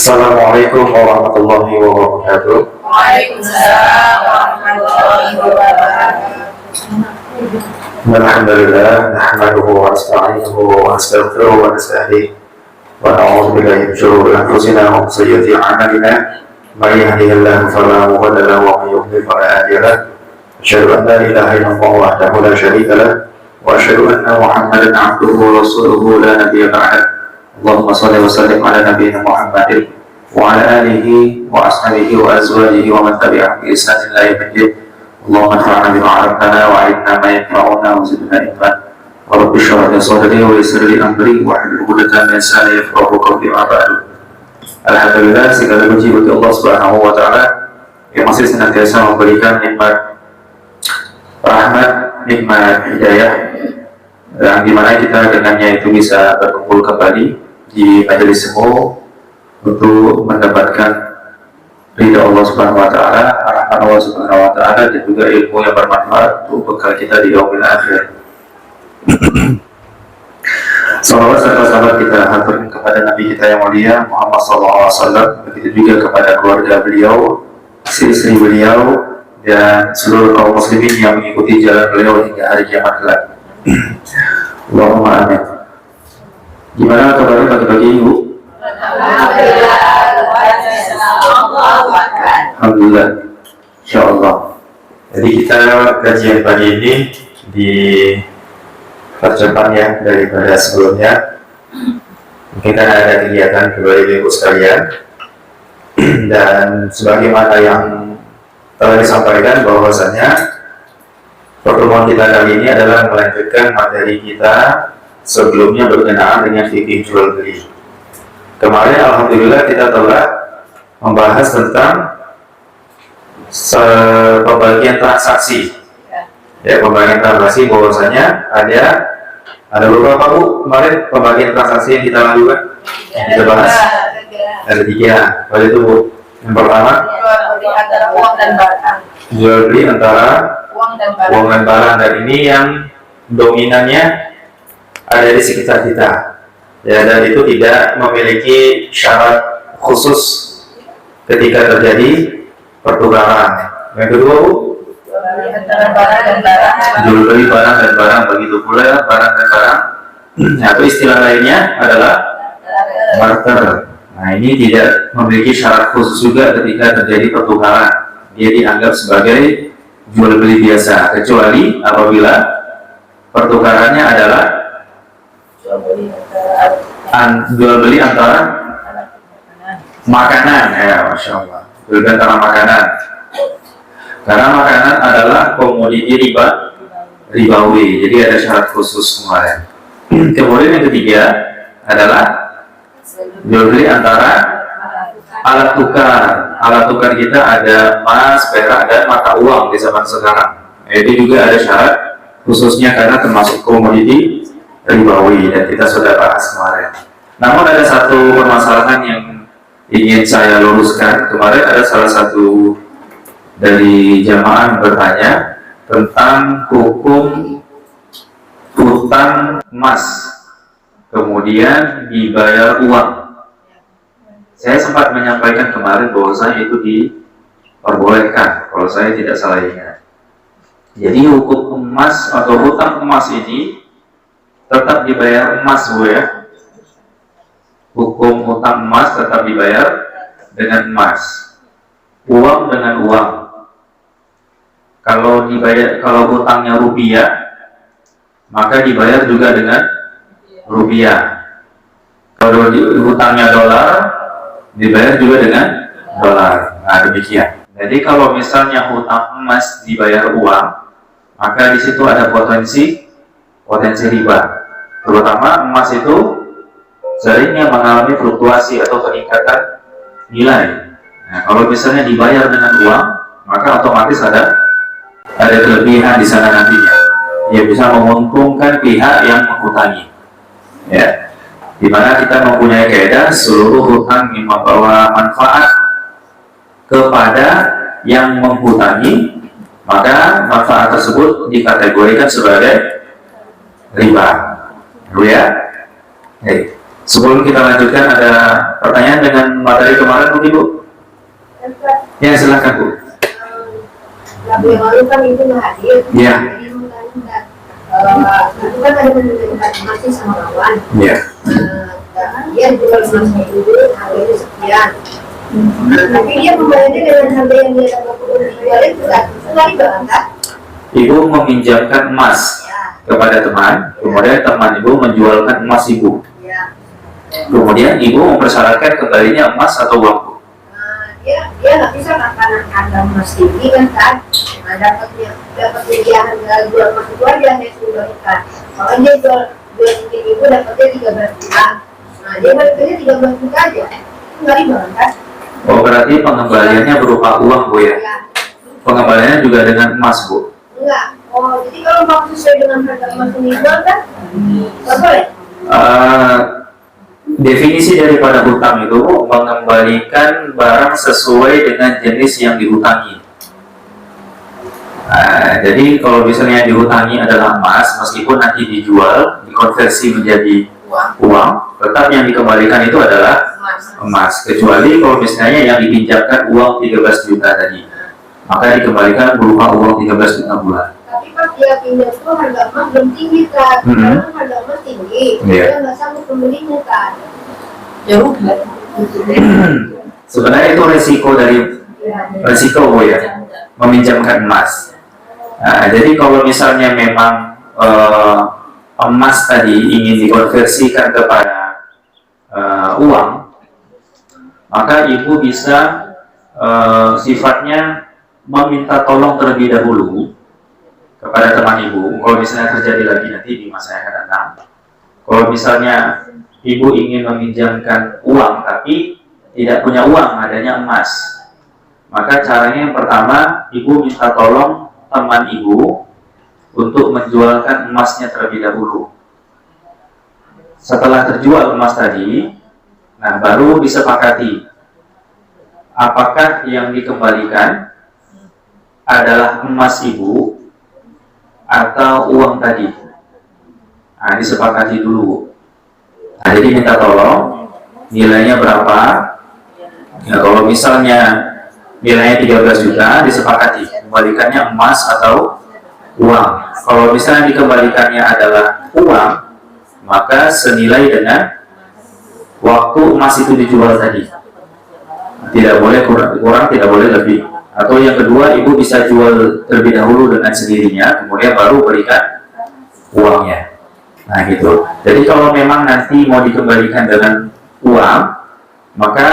Assalamualaikum warahmatullahi wabarakatuh. Waalaikumsalam warahmatullahi wabarakatuh. Alhamdulillah, nahmaduhu wa nasta'inuhu wa nastaghfiruhu wa nastahdihi wa na'udzu billahi min shururi anfusina wa min sayyiati a'malina. May yahdihillahu fala mudilla lahu wa may yudlil fala hadiya lahu. Asyhadu an la ilaha illallah wahdahu la syarika lahu wa asyhadu anna Muhammadan 'abduhu wa rasuluhu la nabiyya ba'dahu. Allahumma shalli wa sallim ala nabiyyina Muhammadin wa ala alihi wa ashabihi wa azwajihi wa man tabi'ahum bi ihsanin ila yaumil. Allahumma anfa'na bima 'allamtana wa 'allimna ma yanfa'una wa zidna ilman. Wa rabbi shrah li sadri wa yassir li amri wa hlul 'uqdatam min lisani yafqahu qawli. Alhamdulillah, segala puji bagi Allah Subhanahu wa taala yang masih senantiasa memberikan nikmat rahmat, nikmat hidayah, yang dimana kita dengannya itu bisa berkumpul kembali di majelis ilmu untuk mendapatkan ridha Allah Subhanahu wa taala, rahmat Allah Subhanahu wa taala, dan juga ilmu yang bermanfaat untuk bekal kita di yaumil akhir. Salawat serta salam kita haturkan kepada Nabi kita yang mulia Muhammad SAW, begitu juga kepada keluarga beliau, istri-istri beliau, dan seluruh kaum muslimin yang mengikuti jalan beliau hingga hari kiamat kelak. Allahumma amin. Gimana kabarnya pagi-pagi Ibu? Alhamdulillah, insyaallah. Jadi kita kajian pagi ini di percepat ya daripada sebelumnya. Mungkin karena ada kegiatan kepada ibu sekalian, dan sebagaimana yang telah disampaikan bahwasanya pertemuan kita kali ini adalah melanjutkan materi kita sebelumnya berkenaan dengan fikih jual beli. Kemarin alhamdulillah kita telah membahas tentang pembagian transaksi. Ya, pembagian transaksi bahwasanya ada beberapa Bu kemarin pembagian transaksi yang kita lakukan, yang kita bahas. Ada 3. Pada itu Bu. Yang pertama, jual beli antara uang dan barang, dan ini yang dominannya ada di sekitar kita, ya, dan itu tidak memiliki syarat khusus ketika terjadi pertukaran. Yang kedua, jual beli barang dan barang, begitu pula barang dan barang, atau istilah lainnya adalah barter. Nah, ini tidak memiliki syarat khusus juga ketika terjadi pertukaran. Dia dianggap sebagai jual beli biasa, kecuali apabila pertukarannya adalah jual beli antara makanan, ya, masya Allah, jual beli antara makanan. Karena makanan adalah komoditi ribawi, jadi ada syarat khusus kemarin. Kemudian yang ketiga adalah jual beli antara alat tukar. Alat tukar kita ada emas, perak, dan mata uang di zaman sekarang. Jadi juga ada syarat khususnya karena termasuk komoditi ribawi, dan kita sudah bahas kemarin. Namun ada satu permasalahan yang ingin saya luruskan. Kemarin ada salah satu dari jamaah bertanya tentang hukum hutang emas kemudian dibayar uang. Saya sempat menyampaikan kemarin bahwasanya itu diperbolehkan kalau saya tidak salah ingat. Jadi hukum emas atau hutang emas ini tetap dibayar emas, Bu, ya. Hukum hutang emas tetap dibayar dengan emas. Uang dengan uang. Kalau hutangnya rupiah, maka dibayar juga dengan rupiah. Kalau hutangnya dolar, dibayar juga dengan dolar. Nah, demikian. Jadi kalau misalnya hutang emas dibayar uang, maka di situ ada potensi riba. Terutama emas itu seringnya mengalami fluktuasi atau peningkatan nilai. Nah, kalau misalnya dibayar dengan uang, maka otomatis ada kelebihan di sana nantinya. Dia bisa menguntungkan pihak yang menghutangi. Ya, di mana kita mempunyai kaidah seluruh hutang yang membawa manfaat kepada yang menghutangi, maka manfaat tersebut dikategorikan sebagai riba. Ya, Sebelum kita lanjutkan, ada pertanyaan dengan materi kemarin mungkin Bu? Ya, silakan Bu. Lagu yang lalu kan itu nggak hadir. Iya. Jadi itu kan ada menunjukkan masih sama lawan. Iya. Dia jual emasnya dulu harganya sekian. Tapi dia membayarnya dengan harga yang dia dapat dijual itu nggak dibantah. Ibu meminjamkan emas kepada teman, kemudian teman Ibu menjualkan emas Ibu. Ya. Kemudian Ibu mempersyaratkan kembalinya emas atau uang Bu. Dia nggak bisa makan harga emas tinggi kan? Nah, dapatnya harga jual emas itu aja yang sudah berikan. Kalau dia jual cincin Ibu dapatnya 13 juta. Nah, dia baliknya 13 juta aja. Nggak dibantah. Oh, berarti pengembaliannya berupa uang Bu ya? Ya. Pengembaliannya juga dengan emas Bu? Enggak. Oh, jadi kalau mau sesuai dengan harga emas yang dijual kan? Nggak boleh. Definisi daripada hutang itu mengembalikan barang sesuai dengan jenis yang dihutangi. Jadi kalau misalnya dihutangi adalah emas, meskipun nanti dijual, dikonversi menjadi uang, tetap yang dikembalikan itu adalah emas. Kecuali kalau misalnya yang dipinjamkan uang 13 juta tadi, maka dikembalikan berupa uang 13 juta bulan. Tapi pas dia pinjam tuh harga emas belum tinggi kan? Karena harga emas tinggi, dia nggak sanggup membelinya kan? Ya udah. Sebenarnya itu resiko Bu ya, meminjamkan emas. Jadi kalau misalnya memang emas tadi ingin dikonversikan kepada uang, maka Ibu bisa sifatnya meminta tolong terlebih dahulu kepada teman Ibu. Kalau misalnya terjadi lagi nanti di masa yang akan datang, kalau misalnya Ibu ingin meminjamkan uang tapi tidak punya uang, adanya emas, maka caranya yang pertama, Ibu minta tolong teman Ibu untuk menjualkan emasnya terlebih dahulu. Setelah terjual emas tadi, nah baru disepakati apakah yang dikembalikan adalah emas Ibu atau uang tadi. Nah, disepakati dulu. Nah, jadi minta tolong nilainya berapa. Ya, kalau misalnya nilainya 13 juta, disepakati kembalikannya emas atau uang. Kalau misalnya dikembalikannya adalah uang, maka senilai dengan waktu emas itu dijual tadi. Tidak boleh kurang, tidak boleh lebih. Atau yang kedua, Ibu bisa jual terlebih dahulu dengan sendirinya, kemudian baru berikan uangnya. Nah gitu. Jadi kalau memang nanti mau dikembalikan dengan uang, maka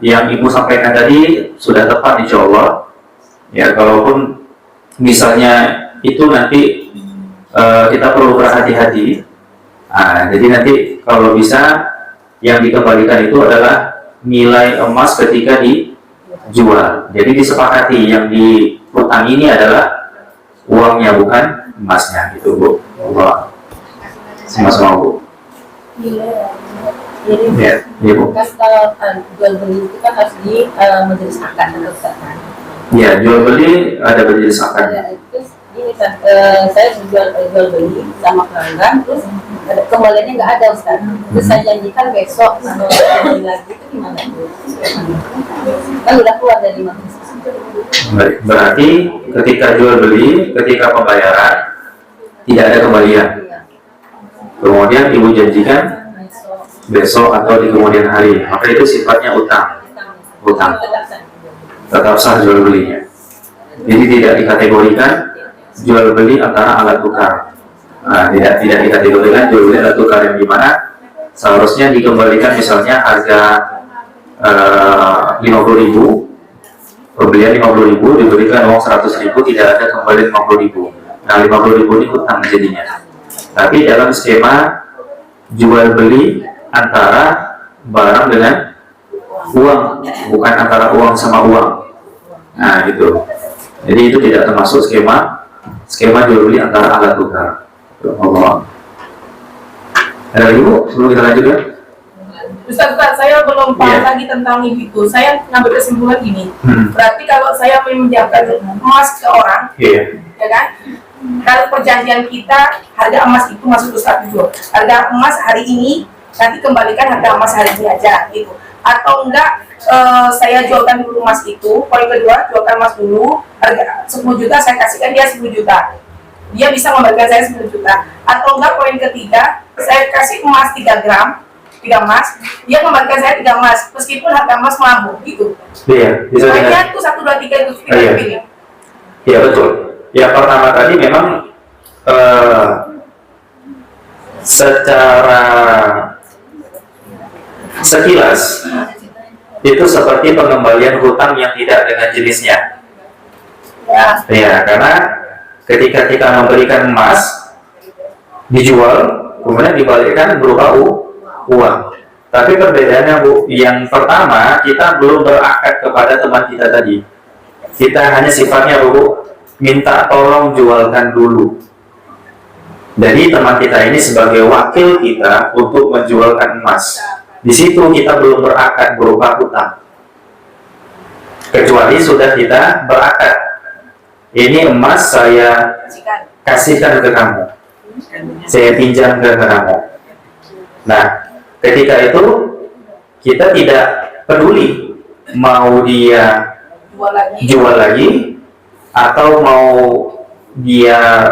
yang Ibu sampaikan tadi sudah tepat insya Allah. Ya, kalaupun misalnya itu nanti kita perlu berhati-hati. Jadi nanti kalau bisa yang dikembalikan itu adalah nilai emas ketika dijual. Jadi disepakati yang dihutang ini adalah uangnya bukan emasnya gitu Bu. Allah. Sama-sama Bu. Ya, Bu. Kalau jual beli itu kan harus di majelis akad atau kan? Ya, jual beli ada majelis akad. Terus ini kan saya jual beli sama pelanggan, terus kembaliannya nggak ada Ustaz. Terus saya janjikan besok atau beli lagi itu gimana? Kan udah keluar dari majelis. Baik, berarti ketika jual beli, ketika pembayaran tidak ada kembalian. Kemudian Ibu janjikan besok atau di kemudian hari, maka itu sifatnya utang. Tetap sah jual belinya. Jadi tidak dikategorikan jual beli antara alat tukar. Tidak dikategorikan jual beli alat tukar yang dimana seharusnya dikembalikan misalnya harga 50.000, pembelian 50.000 diberikan uang 100.000, tidak ada kembali 50.000. Nah 50.000 ini utang jadinya. Tapi dalam skema jual beli antara barang dengan uang, bukan antara uang sama uang. Nah gitu. Jadi itu tidak termasuk skema jual beli antara alat tukar. Allah. Ada lagi Bu? Sebelum kita lanjut ya. Ustaz, saya belum paham lagi tentang itu. Saya ngambil kesimpulan gini. Berarti kalau saya meminjamkan emas ke orang, ya kan? Kalau perjanjian kita harga emas itu masuk Ustaz itu. Harga emas hari ini nanti kembalikan harga emas hari ini aja gitu. Atau enggak saya jualkan dulu emas itu, poin kedua jualkan emas dulu, harga 10 juta saya kasihkan dia 10 juta, dia bisa memberikan saya 10 juta. Atau enggak poin ketiga, saya kasih emas 3 gram, 3 emas, dia memberikan saya 3 emas meskipun harga emas melambung gitu. Iya, bisa Pokoknya itu 1, 2, 3 itu kita pilih. Iya betul. Yang pertama tadi memang secara sekilas itu seperti pengembalian hutang yang tidak dengan jenisnya. Ya, karena ketika kita memberikan emas dijual, kemudian dibalikkan berupa uang. Tapi perbedaannya Bu, yang pertama kita belum berakad kepada teman kita tadi. Kita hanya sifatnya Bu, minta tolong jualkan dulu. Jadi teman kita ini sebagai wakil kita untuk menjualkan emas. Di situ kita belum berakad berupa hutang. Kecuali sudah kita berakad. Ini emas saya kasihkan ke kamu. Saya pinjam ke kamu. Nah, ketika itu kita tidak peduli mau dia jual lagi atau mau dia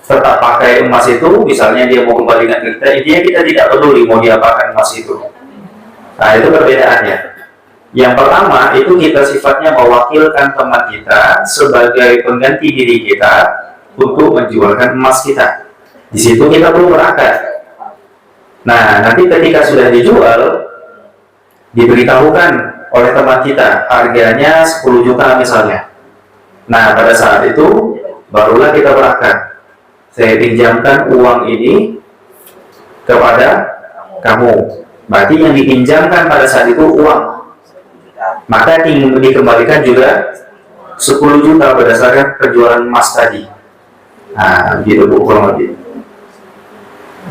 tetap pakai emas itu, misalnya dia mau kembalikan ke kita, intinya kita tidak peduli mau diapakan emas itu. Nah, itu perbedaannya. Yang pertama, itu kita sifatnya mewakilkan teman kita sebagai pengganti diri kita untuk menjualkan emas kita. Di situ kita perlu berakad. Nah, nanti ketika sudah dijual, diberitahukan oleh teman kita, harganya 10 juta misalnya. Nah, pada saat itu, barulah kita berakad. Saya pinjamkan uang ini kepada kamu. Berarti yang dipinjamkan pada saat itu uang. Maka dikembalikan juga 10 juta berdasarkan penjualan emas tadi. Nah, gitu Bu, kurang lebih.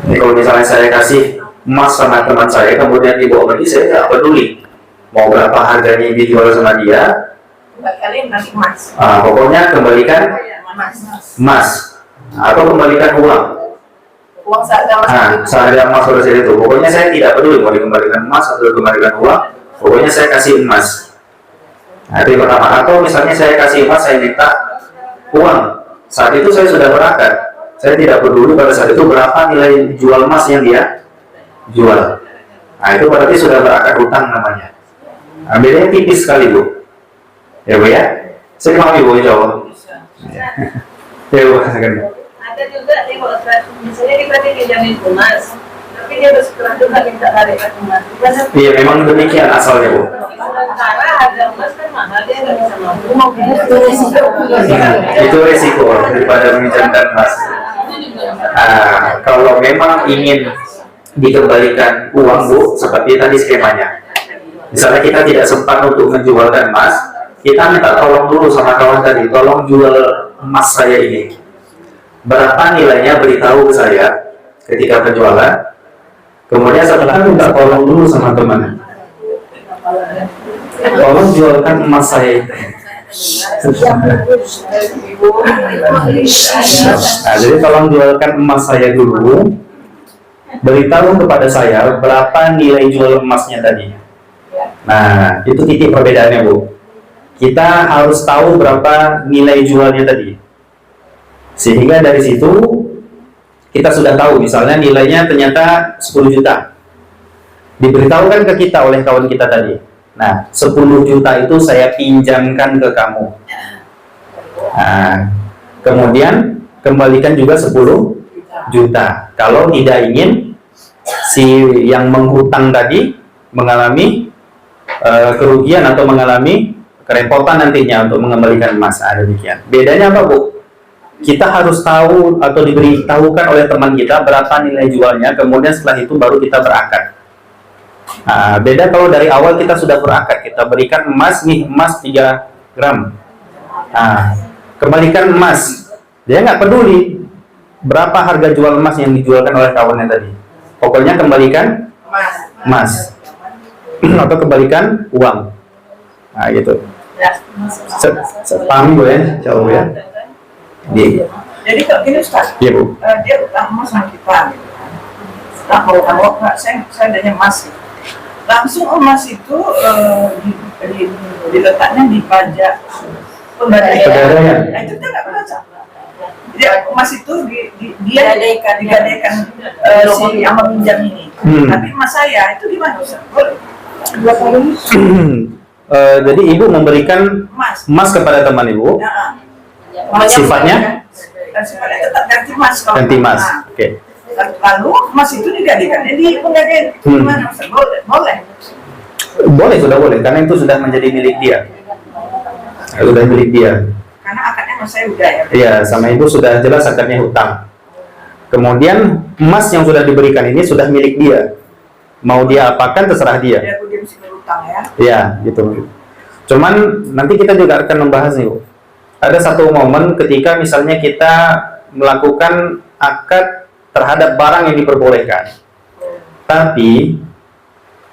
Ini kalau misalnya saya kasih emas sama teman saya, kemudian dibawa pergi, saya tidak peduli mau berapa harganya dijual sama dia. Kalian nanti emas. Pokoknya kembalikan emas. Atau kembalikan uang seharga emas seharga emas pada saat itu. Pokoknya saya tidak peduli mau dikembalikan emas atau dikembalikan uang, pokoknya saya kasih emas. Nah, itu yang pertama. Atau misalnya saya kasih emas, saya minta uang. Saat itu saya sudah berakad, saya tidak peduli pada saat itu berapa nilai jual emas yang dia jual. Nah, itu berarti sudah berakad hutang namanya. Nah, bedanya tipis sekali Bu. Ya Bu ya. Saya paham Bu, insya Allah. Ya Bu, Ada juga nih kalau misalnya kita pinjamin emas, tapi dia bersetelah juga minta tarikan emas. Iya, memang demikian asalnya Bu. Karena harga emas kan mahal, dia nggak bisa mampu. Itu resiko daripada meminjamkan emas. Kalau memang ingin dikembalikan uang Bu, seperti tadi skemanya. Misalnya kita tidak sempat untuk menjualkan emas, kita minta tolong dulu sama kawan tadi, tolong jual emas saya ini. Berapa nilainya, beritahu ke saya ketika penjualan. Kemudian setelah itu minta tolong dulu sama teman, tolong jualkan emas saya itu. Nah, jadi tolong jualkan emas saya dulu. Beritahu kepada saya berapa nilai jual emasnya tadi. Nah, itu titik perbedaannya Bu. Kita harus tahu berapa nilai jualnya tadi. Sehingga dari situ kita sudah tahu, misalnya nilainya ternyata 10 juta. Diberitahukan ke kita oleh kawan kita tadi. Nah, 10 juta itu saya pinjamkan ke kamu. Nah, kemudian kembalikan juga 10 juta. Kalau tidak ingin si yang menghutang tadi mengalami kerugian atau mengalami kerepotan nantinya untuk mengembalikan emas. Demikian. Bedanya apa Bu? Kita harus tahu atau diberitahukan oleh teman kita berapa nilai jualnya, kemudian setelah itu baru kita berakad. Nah, beda kalau dari awal kita sudah berakad, kita berikan emas nih, emas 3 gram. Nah, kembalikan emas. Dia nggak peduli berapa harga jual emas yang dijualkan oleh kawannya tadi. Pokoknya kembalikan emas. Atau kembalikan uang. Nah, gitu. Paham Bu ya? Jauh ya. Jadi kalau gini Ustaz, Iya Bu. dia utang emas sama kita, Nah, kalau nggak, saya adanya emas. Langsung emas itu diletaknya di pajak Pegadaian. Nah, itu kita nggak baca. Jadi emas itu digadaikan si yang meminjam ini. Tapi emas saya itu gimana Ustaz? Boleh? Jadi ibu memberikan emas kepada teman ibu. Nah, Sifatnya? sifatnya tetap ganti emas. Ganti emas. Nah, Oke. lalu emas itu digadaikannya di pegadaian. Gimana Ustaz? Boleh? Boleh, sudah boleh, karena itu sudah menjadi milik dia. Sudah milik dia. Karena akadnya emas saya udah ya. Iya, sama ibu sudah jelas akadnya hutang. Kemudian emas yang sudah diberikan ini sudah milik dia. Mau dia apakan terserah dia. Dia mesti berutang ya. Iya, gitu. Cuman nanti kita juga akan membahas nih, Bu. Ada satu momen ketika misalnya kita melakukan akad terhadap barang yang diperbolehkan. Tapi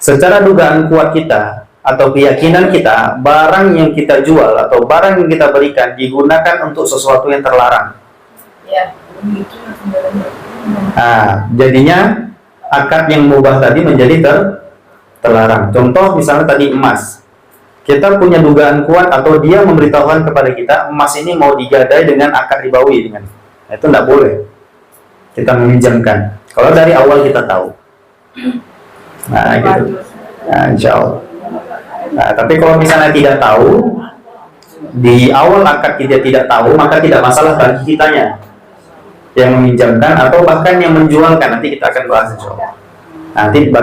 secara dugaan kuat kita atau keyakinan kita, barang yang kita jual atau barang yang kita berikan digunakan untuk sesuatu yang terlarang. Ya. Nah, jadinya akad yang mubah tadi menjadi terlarang. Contoh misalnya tadi emas. Kita punya dugaan kuat atau dia memberitahukan kepada kita emas ini mau digadai dengan akad ribawi dengan. Nah, itu tidak boleh. Kita meminjamkan. Kalau dari awal kita tahu. Nah, gitu. Nah, insya Allah. Nah, tapi kalau misalnya tidak tahu, di awal akad kita tidak tahu, maka tidak masalah bagi kitanya yang meminjamkan atau bahkan yang menjualkan. Nanti kita akan bahas insya Allah.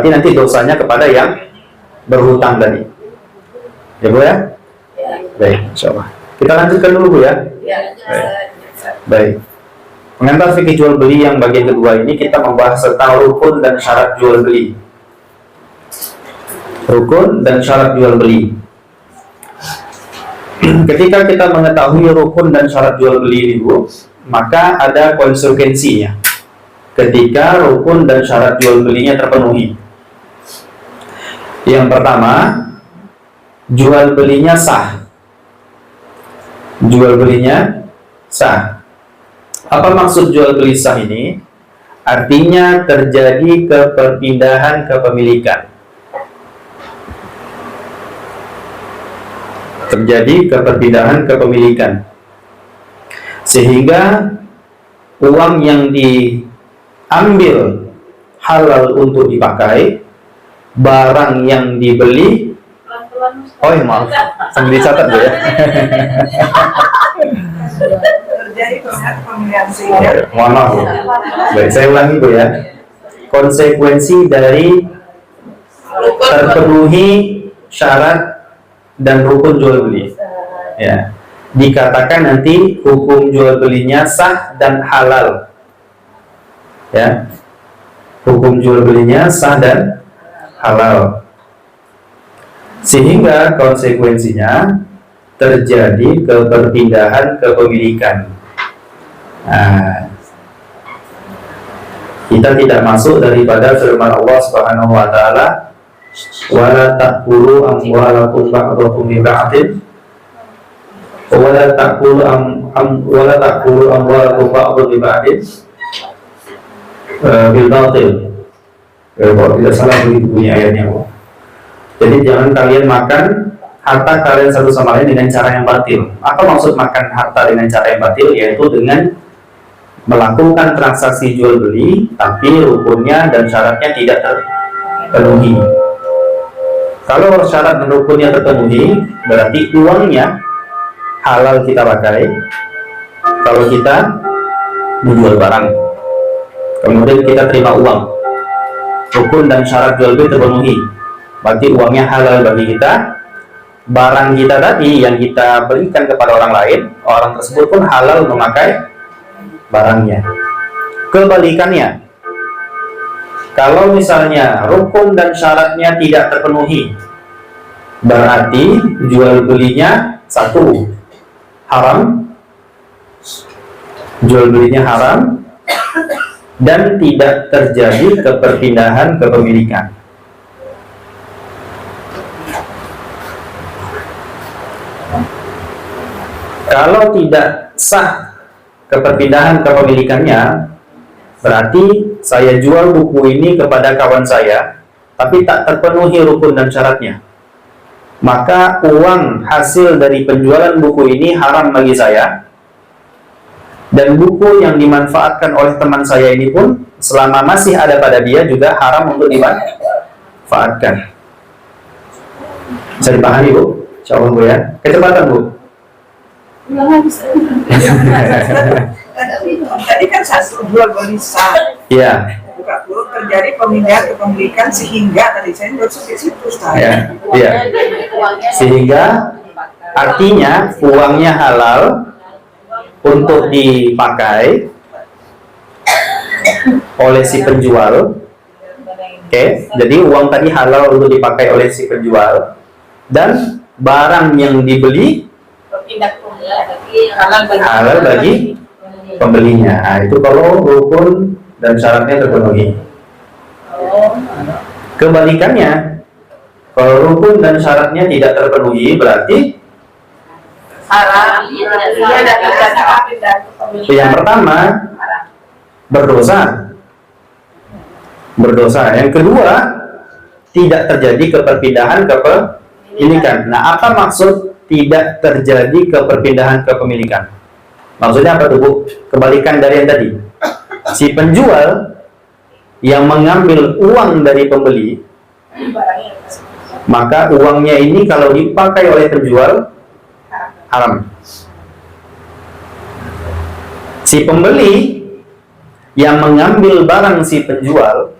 Nanti dosanya kepada yang berhutang tadi. Ya Bu ya? Baik, insya Allah. Kita lanjutkan dulu Bu ya. Baik. Pengantar fikih jual beli yang bagian kedua ini kita membahas tentang rukun dan syarat jual beli. Rukun dan syarat jual beli. Ketika kita mengetahui rukun dan syarat jual beli ini Bu, maka ada konsekuensinya. Ketika rukun dan syarat jual belinya terpenuhi. Yang pertama, jual belinya sah. Jual belinya sah. Apa maksud jual beli sah ini? Artinya terjadi keperpindahan kepemilikan. Terjadi keperpindahan kepemilikan. Sehingga uang yang diambil halal untuk dipakai, barang yang dibeli. Oh ya maaf, sambil dicatat Bu ya. Terjadi pemilihan sehingga Mohon maaf Bu. Baik, saya ulangi Bu ya. Konsekuensi dari terpenuhi syarat dan rukun jual beli. Ya. Dikatakan nanti hukum jual belinya sah dan halal. Ya. Hukum jual belinya sah dan halal. Sehingga konsekuensinya terjadi keperpindahan kepemilikan. Nah, kita tidak masuk daripada firman Allah Subhanahu wa taala, "Wala ta'kulu amwalakum ba'dakum bi ba'din." Wala ta'kulu amwalakum ba'dakum bi ba'din bil batil. Kalau tidak salah bunyi ayatnya. Jadi jangan kalian makan harta kalian satu sama lain dengan cara yang batil. Apa maksud makan harta dengan cara yang batil? Yaitu dengan melakukan transaksi jual beli, tapi rukunnya dan syaratnya tidak terpenuhi. Kalau syarat dan rukunnya terpenuhi, berarti uangnya halal kita pakai. Kalau kita menjual barang, kemudian kita terima uang, rukun dan syarat jual beli terpenuhi, berarti uangnya halal bagi kita. Barang kita tadi yang kita berikan kepada orang lain, orang tersebut pun halal memakai barangnya. Kebalikannya, kalau misalnya rukun dan syaratnya tidak terpenuhi, berarti jual belinya satu, haram, jual belinya haram, dan tidak terjadi keperpindahan kepemilikan. Kalau tidak sah keperpindahan kepemilikannya, berarti saya jual buku ini kepada kawan saya, tapi tak terpenuhi rukun dan syaratnya, maka uang hasil dari penjualan buku ini haram bagi saya, dan buku yang dimanfaatkan oleh teman saya ini pun selama masih ada pada dia juga haram untuk dimanfaatkan. Bisa dipahami, Bu? Insya Allah, Bu, ya. Kecepatan, Bu. Tadi kan satu jual beli sah. Iya. Buka dulu terjadi pemindahan kepemilikan sehingga tadi saya masuk di situ, Ustaz. Ya, iya. Sehingga artinya uangnya halal untuk dipakai oleh si penjual. Oke, jadi uang tadi halal untuk dipakai oleh si penjual, dan barang yang dibeli halal bagi pembelinya. Nah, itu kalau rukun dan syaratnya terpenuhi. Kebalikannya, kalau rukun dan syaratnya tidak terpenuhi, berarti haram. yang pertama berdosa. Yang kedua, tidak terjadi keperpindahan kepemilikan. Nah, apa maksud tidak terjadi keperpindahan kepemilikan? Maksudnya apa tuh, Bu? Kebalikan dari yang tadi. Si penjual yang mengambil uang dari pembeli, maka uangnya ini kalau dipakai oleh penjual haram. Si pembeli yang mengambil barang si penjual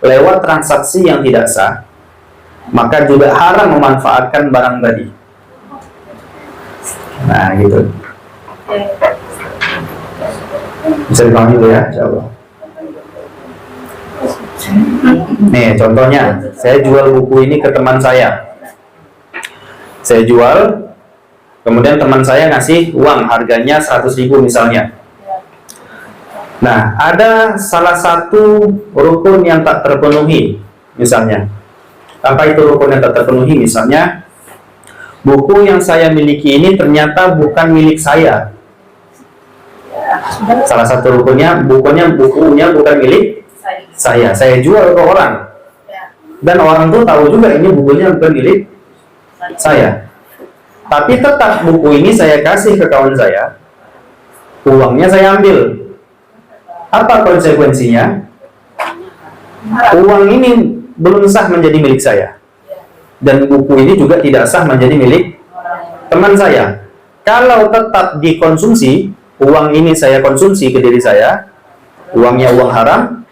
lewat transaksi yang tidak sah, maka juga haram memanfaatkan barang tadi. Nah, gitu. Bisa dipahami dulu ya, insyaallah. Nih, contohnya, saya jual buku ini ke teman saya. Saya jual, kemudian teman saya ngasih uang, harganya 100.000 misalnya. Nah, ada salah satu rukun yang tak terpenuhi, misalnya. Apa itu rukun yang tak terpenuhi? Misalnya, buku yang saya miliki ini ternyata bukan milik saya. Salah satu rukunnya, bukunya bukan milik saya. Saya jual ke orang, dan orang tuh tahu juga ini bukunya bukan milik saya. Tapi tetap buku ini saya kasih ke kawan saya, uangnya saya ambil. Apa konsekuensinya? Uang ini belum sah menjadi milik saya, dan buku ini juga tidak sah menjadi milik teman saya. Kalau tetap dikonsumsi, uang ini saya konsumsi ke diri saya, uangnya uang haram,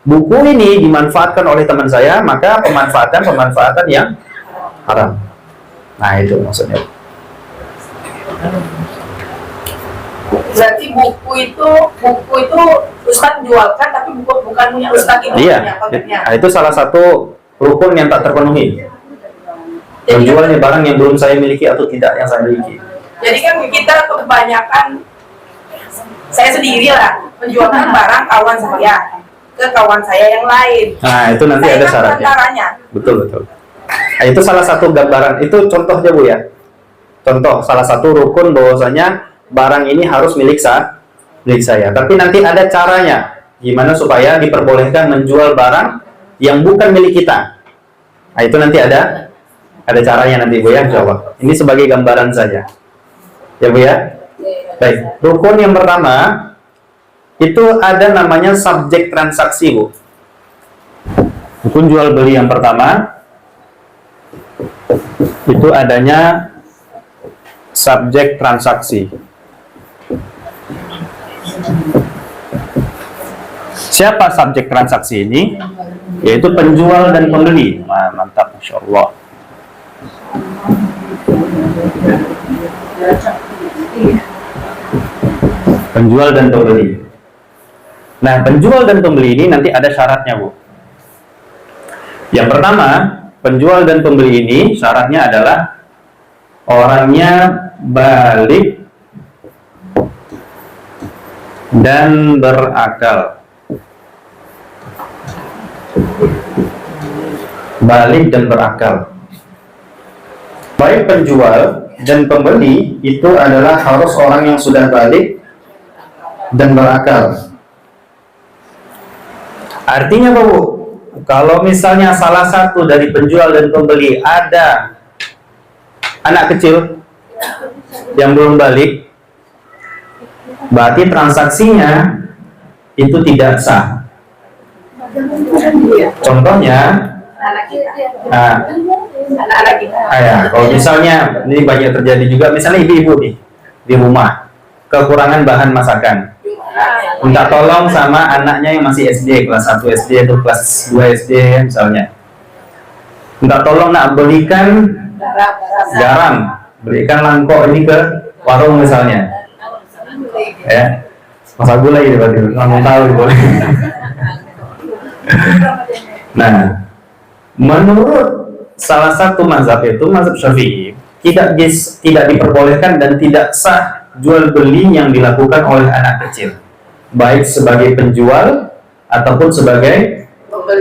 buku ini dimanfaatkan oleh teman saya, maka pemanfaatan yang haram. Nah, itu maksudnya. Berarti buku itu Ustadz jualkan, tapi bukan punya Ustadz itu. Iya. Nah, itu salah satu rukun yang tak terpenuhi. Menjualnya barang yang belum saya miliki atau tidak yang saya miliki. Jadi kan kita kebanyakan, saya sendiri lah, menjualkan barang kawan saya ke kawan saya yang lain. Nah, itu nanti ada syaratnya. Betul. Nah, itu salah satu gambaran. Itu contohnya, Bu, ya. Contoh salah satu rukun bahwasanya barang ini harus milik saya. Tapi nanti ada caranya gimana supaya diperbolehkan menjual barang yang bukan milik kita. Nah, itu nanti ada caranya nanti, Bu, ya, insyaallah. Ini sebagai gambaran saja. Ya, Bu, ya. Baik, rukun yang pertama itu ada namanya subjek transaksi, Bu. Rukun jual beli yang pertama itu adanya subjek transaksi. Siapa subjek transaksi ini? Yaitu penjual dan pembeli. Wah, mantap, Masya Allah. Penjual dan pembeli. Nah, penjual dan pembeli ini nanti ada syaratnya, Bu. Yang pertama, penjual dan pembeli ini syaratnya adalah orangnya balik dan berakal. Balik dan berakal. Baik penjual dan pembeli itu adalah harus orang yang sudah balik dan berakal. Artinya apa, Bu? Kalau misalnya salah satu dari penjual dan pembeli ada anak kecil yang belum balik, berarti transaksinya itu tidak sah. Contohnya, anak-anak kita. ya, kalau misalnya ini banyak terjadi juga, misalnya ibu-ibu nih di rumah kekurangan bahan masakan, minta tolong sama anaknya yang masih SD, kelas 1 SD atau kelas 2 SD misalnya, minta tolong nak belikan garam, belikan mangkok ini ke warung misalnya, ya, masak gula ini berarti nggak tahu boleh. Nah, menurut salah satu mazhab itu mazhab Syafi'i tidak diperbolehkan dan tidak sah jual beli yang dilakukan oleh anak kecil, baik sebagai penjual ataupun sebagai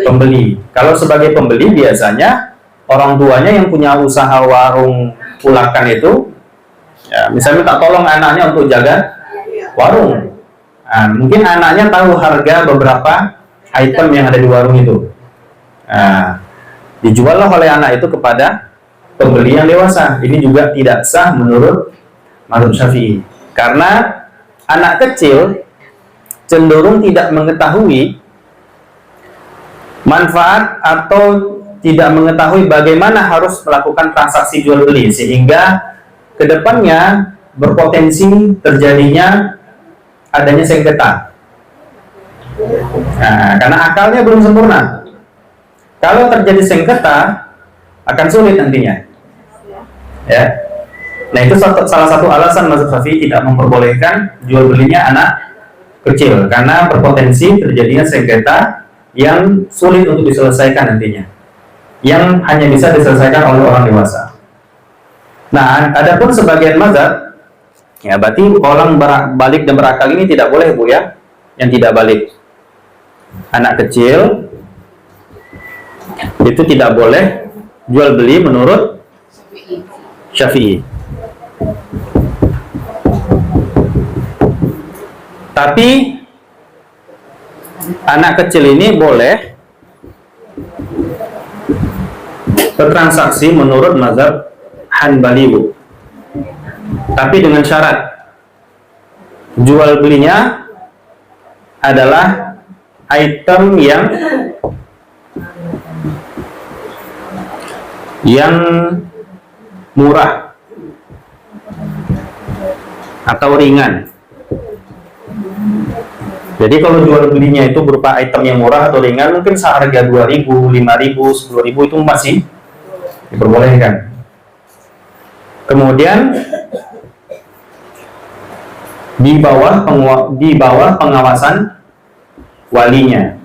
pembeli. Kalau sebagai pembeli biasanya orang tuanya yang punya usaha warung ulakan itu, ya, misalnya minta tolong anaknya untuk jaga warung. Nah, mungkin anaknya tahu harga beberapa item yang ada di warung itu. Nah, dijuallah oleh anak itu kepada pembeli yang dewasa. Ini juga tidak sah menurut mazhab Syafi'i, karena anak kecil cenderung tidak mengetahui manfaat atau tidak mengetahui bagaimana harus melakukan transaksi jual beli, sehingga kedepannya berpotensi terjadinya adanya sengketa. Nah, karena akalnya belum sempurna. Kalau terjadi sengketa akan sulit nantinya. Ya. Nah, itu salah satu alasan mazhab Syafi'i tidak memperbolehkan jual belinya anak kecil, karena berpotensi terjadinya sengketa yang sulit untuk diselesaikan nantinya, yang hanya bisa diselesaikan oleh orang dewasa. Nah, adapun sebagian mazhab, ya berarti orang balik dan berakal ini tidak boleh, Bu, ya, yang tidak balik. Anak kecil itu tidak boleh jual beli menurut Syafi'i. Tapi anak kecil ini boleh bertransaksi menurut mazhab Hanbali, Bu. Tapi dengan syarat jual belinya adalah item yang murah atau ringan. Jadi kalau jual belinya itu berupa item yang murah atau ringan, mungkin seharga 2.000, 5.000, 10.000 itu masih diperbolehkan. Kemudian di bawah pengawasan walinya.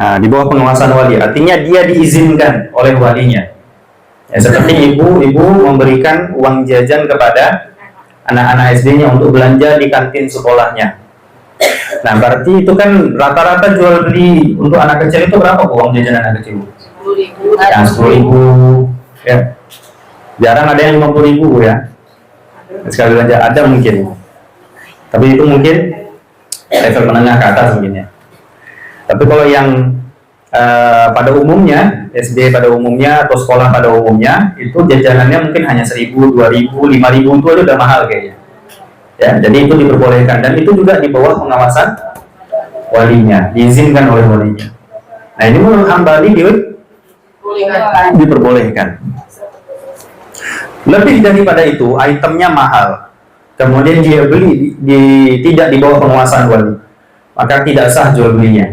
Nah, di bawah pengawasan wali, artinya dia diizinkan oleh walinya. Ya, seperti ibu memberikan uang jajan kepada anak-anak SD-nya untuk belanja di kantin sekolahnya. Nah, berarti itu kan rata-rata jual beli untuk anak kecil itu berapa uang jajan anak kecil? 10.000. Ya, 10.000. Ya. Jarang ada yang 50.000, ya. Sekali belanja ada mungkin. Tapi itu mungkin level menengah ke atas mungkin, ya. Tapi kalau yang pada umumnya, SD pada umumnya atau sekolah pada umumnya, itu jajanannya mungkin hanya 1.000, 2.000, 5.000 itu udah mahal kayaknya. Ya, jadi itu diperbolehkan, dan itu juga di bawah pengawasan walinya, diizinkan oleh walinya. Nah, ini menurut Hambali diperbolehkan. Lebih daripada itu, itemnya mahal, kemudian dia beli tidak di bawah penguasaan wali, maka tidak sah jual belinya.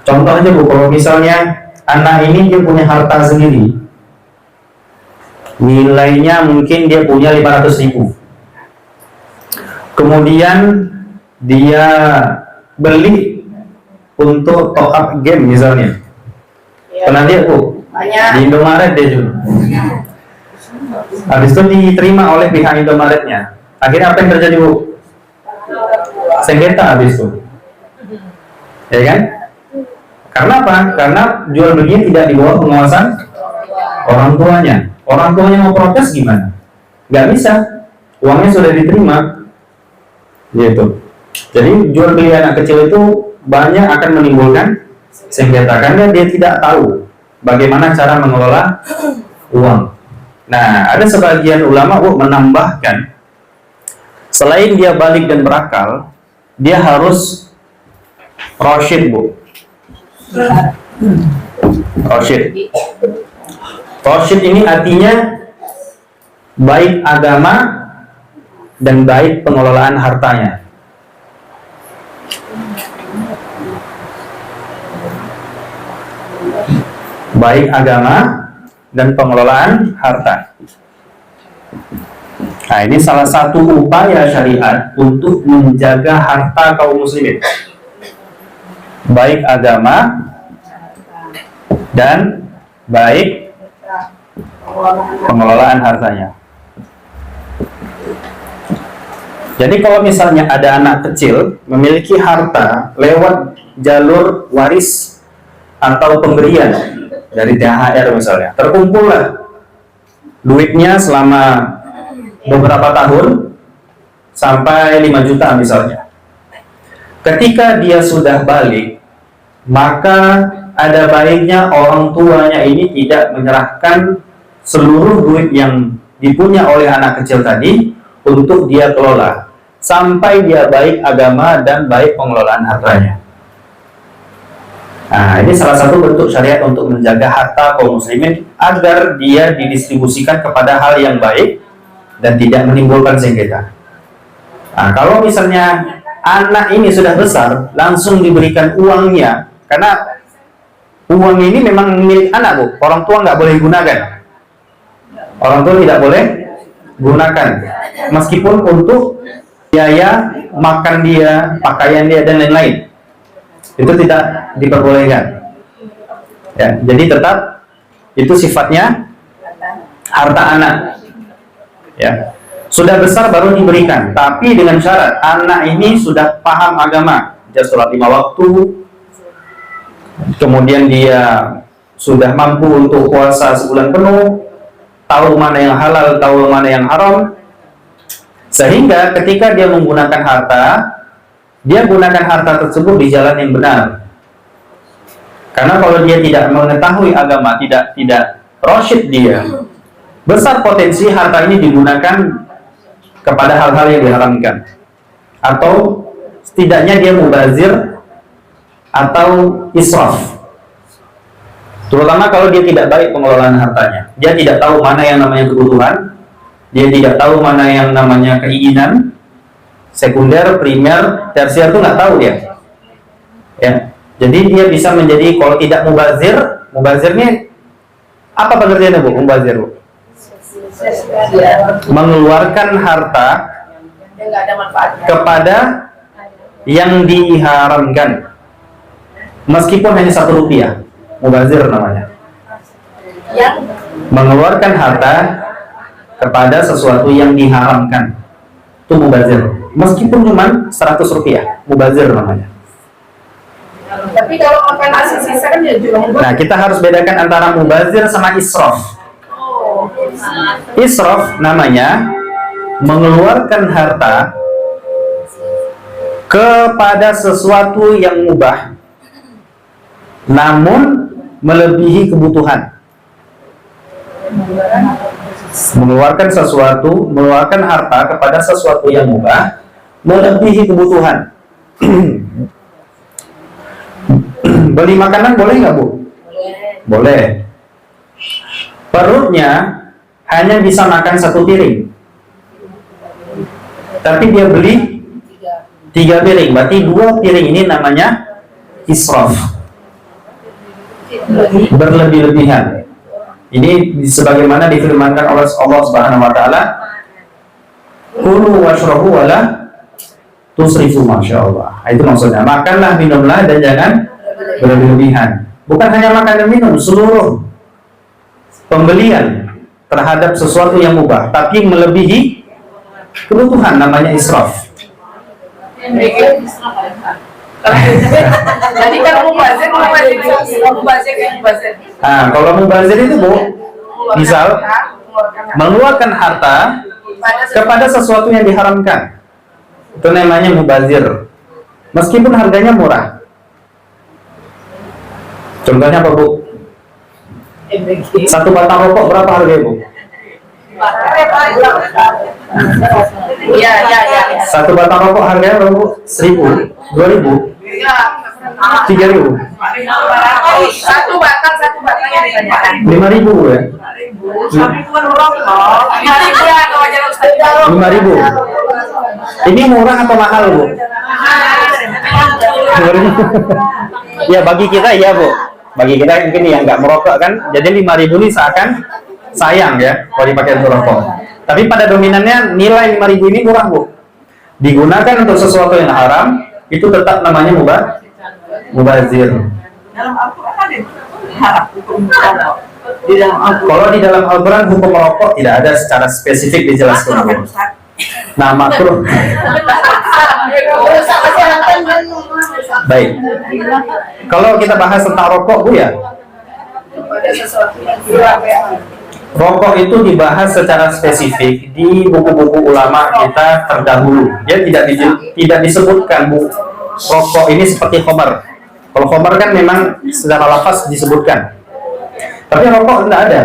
Contoh aja, Bu, kalau misalnya anak ini dia punya harta sendiri, nilainya mungkin dia punya 500.000, kemudian dia beli untuk top up game misalnya, pernah lihat, Bu? Di Indomaret dia juga. Habis itu diterima oleh pihak Indomaretnya, akhirnya apa yang terjadi, Bu? Sengketa habis itu, ya kan? Karena apa? Karena jual belinya tidak di bawah pengawasan orang tuanya. Orang tuanya mau protes gimana? nggak bisa, uangnya sudah diterima, gitu. Jadi jual beli anak kecil itu banyak akan menimbulkan sengketa karena dia tidak tahu bagaimana cara mengelola uang. Nah, ada sebagian ulama menambahkan, selain dia balik dan berakal, dia harus rasyid, Bu. Rasyid. Rasyid ini artinya baik agama dan baik pengelolaan hartanya. Baik agama dan pengelolaan harta. Nah, ini salah satu upaya syariat untuk menjaga harta kaum muslimin. Baik agama dan baik pengelolaan hartanya. Jadi kalau misalnya ada anak kecil memiliki harta lewat jalur waris atau pemberian dari THR misalnya, terkumpullah duitnya selama beberapa tahun sampai 5 juta misalnya. Ketika dia sudah balik, maka ada baiknya orang tuanya ini tidak menyerahkan seluruh duit yang dipunya oleh anak kecil tadi untuk dia kelola sampai dia baik agama dan baik pengelolaan hartanya. Nah, ini salah satu bentuk syariat untuk menjaga harta kaum muslimin agar dia didistribusikan kepada hal yang baik dan tidak menimbulkan sengketa. Nah, kalau misalnya anak ini sudah besar, langsung diberikan uangnya, karena uang ini memang milik anak, Bu. Orang tua nggak boleh gunakan. Orang tua tidak boleh gunakan, meskipun untuk biaya makan dia, pakaian dia, dan lain-lain. Itu tidak diperbolehkan. Ya, jadi tetap itu sifatnya harta anak. Ya, sudah besar baru diberikan, tapi dengan syarat anak ini sudah paham agama, dia sholat 5 waktu, kemudian dia sudah mampu untuk puasa sebulan penuh, tahu mana yang halal, tahu mana yang haram, sehingga ketika dia menggunakan harta, dia gunakan harta tersebut di jalan yang benar. Karena kalau dia tidak mengetahui agama, tidak rasyid dia, besar potensi harta ini digunakan kepada hal-hal yang diharamkan, atau setidaknya dia mubazir atau israf. Terutama kalau dia tidak baik pengelolaan hartanya, dia tidak tahu mana yang namanya kebutuhan, dia tidak tahu mana yang namanya keinginan, sekunder, primer, tersier itu nggak tahu dia. Ya, jadi dia bisa menjadi, kalau tidak mubazirnya apa pengertiannya, Bu? Mubazir, Bu? Mengeluarkan harta kepada yang diharamkan, meskipun hanya 1 rupiah, mubazir namanya. Mengeluarkan harta kepada sesuatu yang diharamkan, itu mubazir, meskipun cuma 100 rupiah, mubazir namanya. Tapi kalau makan nasi sisa kan ya juga mubazir. Nah, kita harus bedakan antara mubazir sama israf. Israf namanya mengeluarkan harta kepada sesuatu yang mubah namun melebihi kebutuhan. Mengeluarkan harta kepada sesuatu yang mubah melebihi kebutuhan. Beli makanan boleh nggak, Bu? Boleh. Perutnya hanya bisa makan 1 piring, tapi dia beli 3 piring, berarti 2 piring ini namanya israf, berlebih-lebihan. Ini sebagaimana difirmankan oleh Allah Subhanahu wa taala, kulu washrabu wala tusrifu, masyaallah. Itu maksudnya, makanlah, minumlah, dan jangan berlebihan. Bukan hanya makan dan minum, seluruh pembelian terhadap sesuatu yang mubah tapi melebihi kebutuhan namanya israf. Jadi kalau mubazir. Nah, kalau mubazir itu, Bu, misal mengeluarkan harta kepada sesuatu yang diharamkan. Itu namanya mubazir. Meskipun harganya murah. Contohnya apa, Bu? Satu batang rokok berapa harganya, Bu? Iya. Satu batang rokok harganya berapa, Bu? 1.000, 2.000, 3.000, Satu batang yang ditanyakan. 5.000, Bu, ya? Tapi bukan rokok. 5.000 ya, kalau wajar Ustaz. 5.000. Ini murah atau mahal, Bu? 5.000. Ya, bagi kita ya, Bu. Bagi kita mungkin yang nggak merokok kan, jadi 5.000 ini seakan sayang ya kalau dipakai untuk rokok. Tapi pada dominannya nilai 5.000 ini murah, Bu. Digunakan untuk sesuatu yang haram, itu tetap namanya mubazir. Dalam Al-Quran ada haram hukum rokok. Di dalam Al-Quran. Kalau di dalam Al-Quran hukum merokok tidak ada secara spesifik dijelaskan, Bu. Nah, makruh. Baik. Kalau kita bahas tentang rokok, Bu, ya. Rokok itu dibahas secara spesifik di buku-buku ulama kita terdahulu. Dia tidak disebutkan, Bu, rokok ini seperti khamar. Kalau khamar kan memang secara lafaz disebutkan. Tapi rokok tidak ada.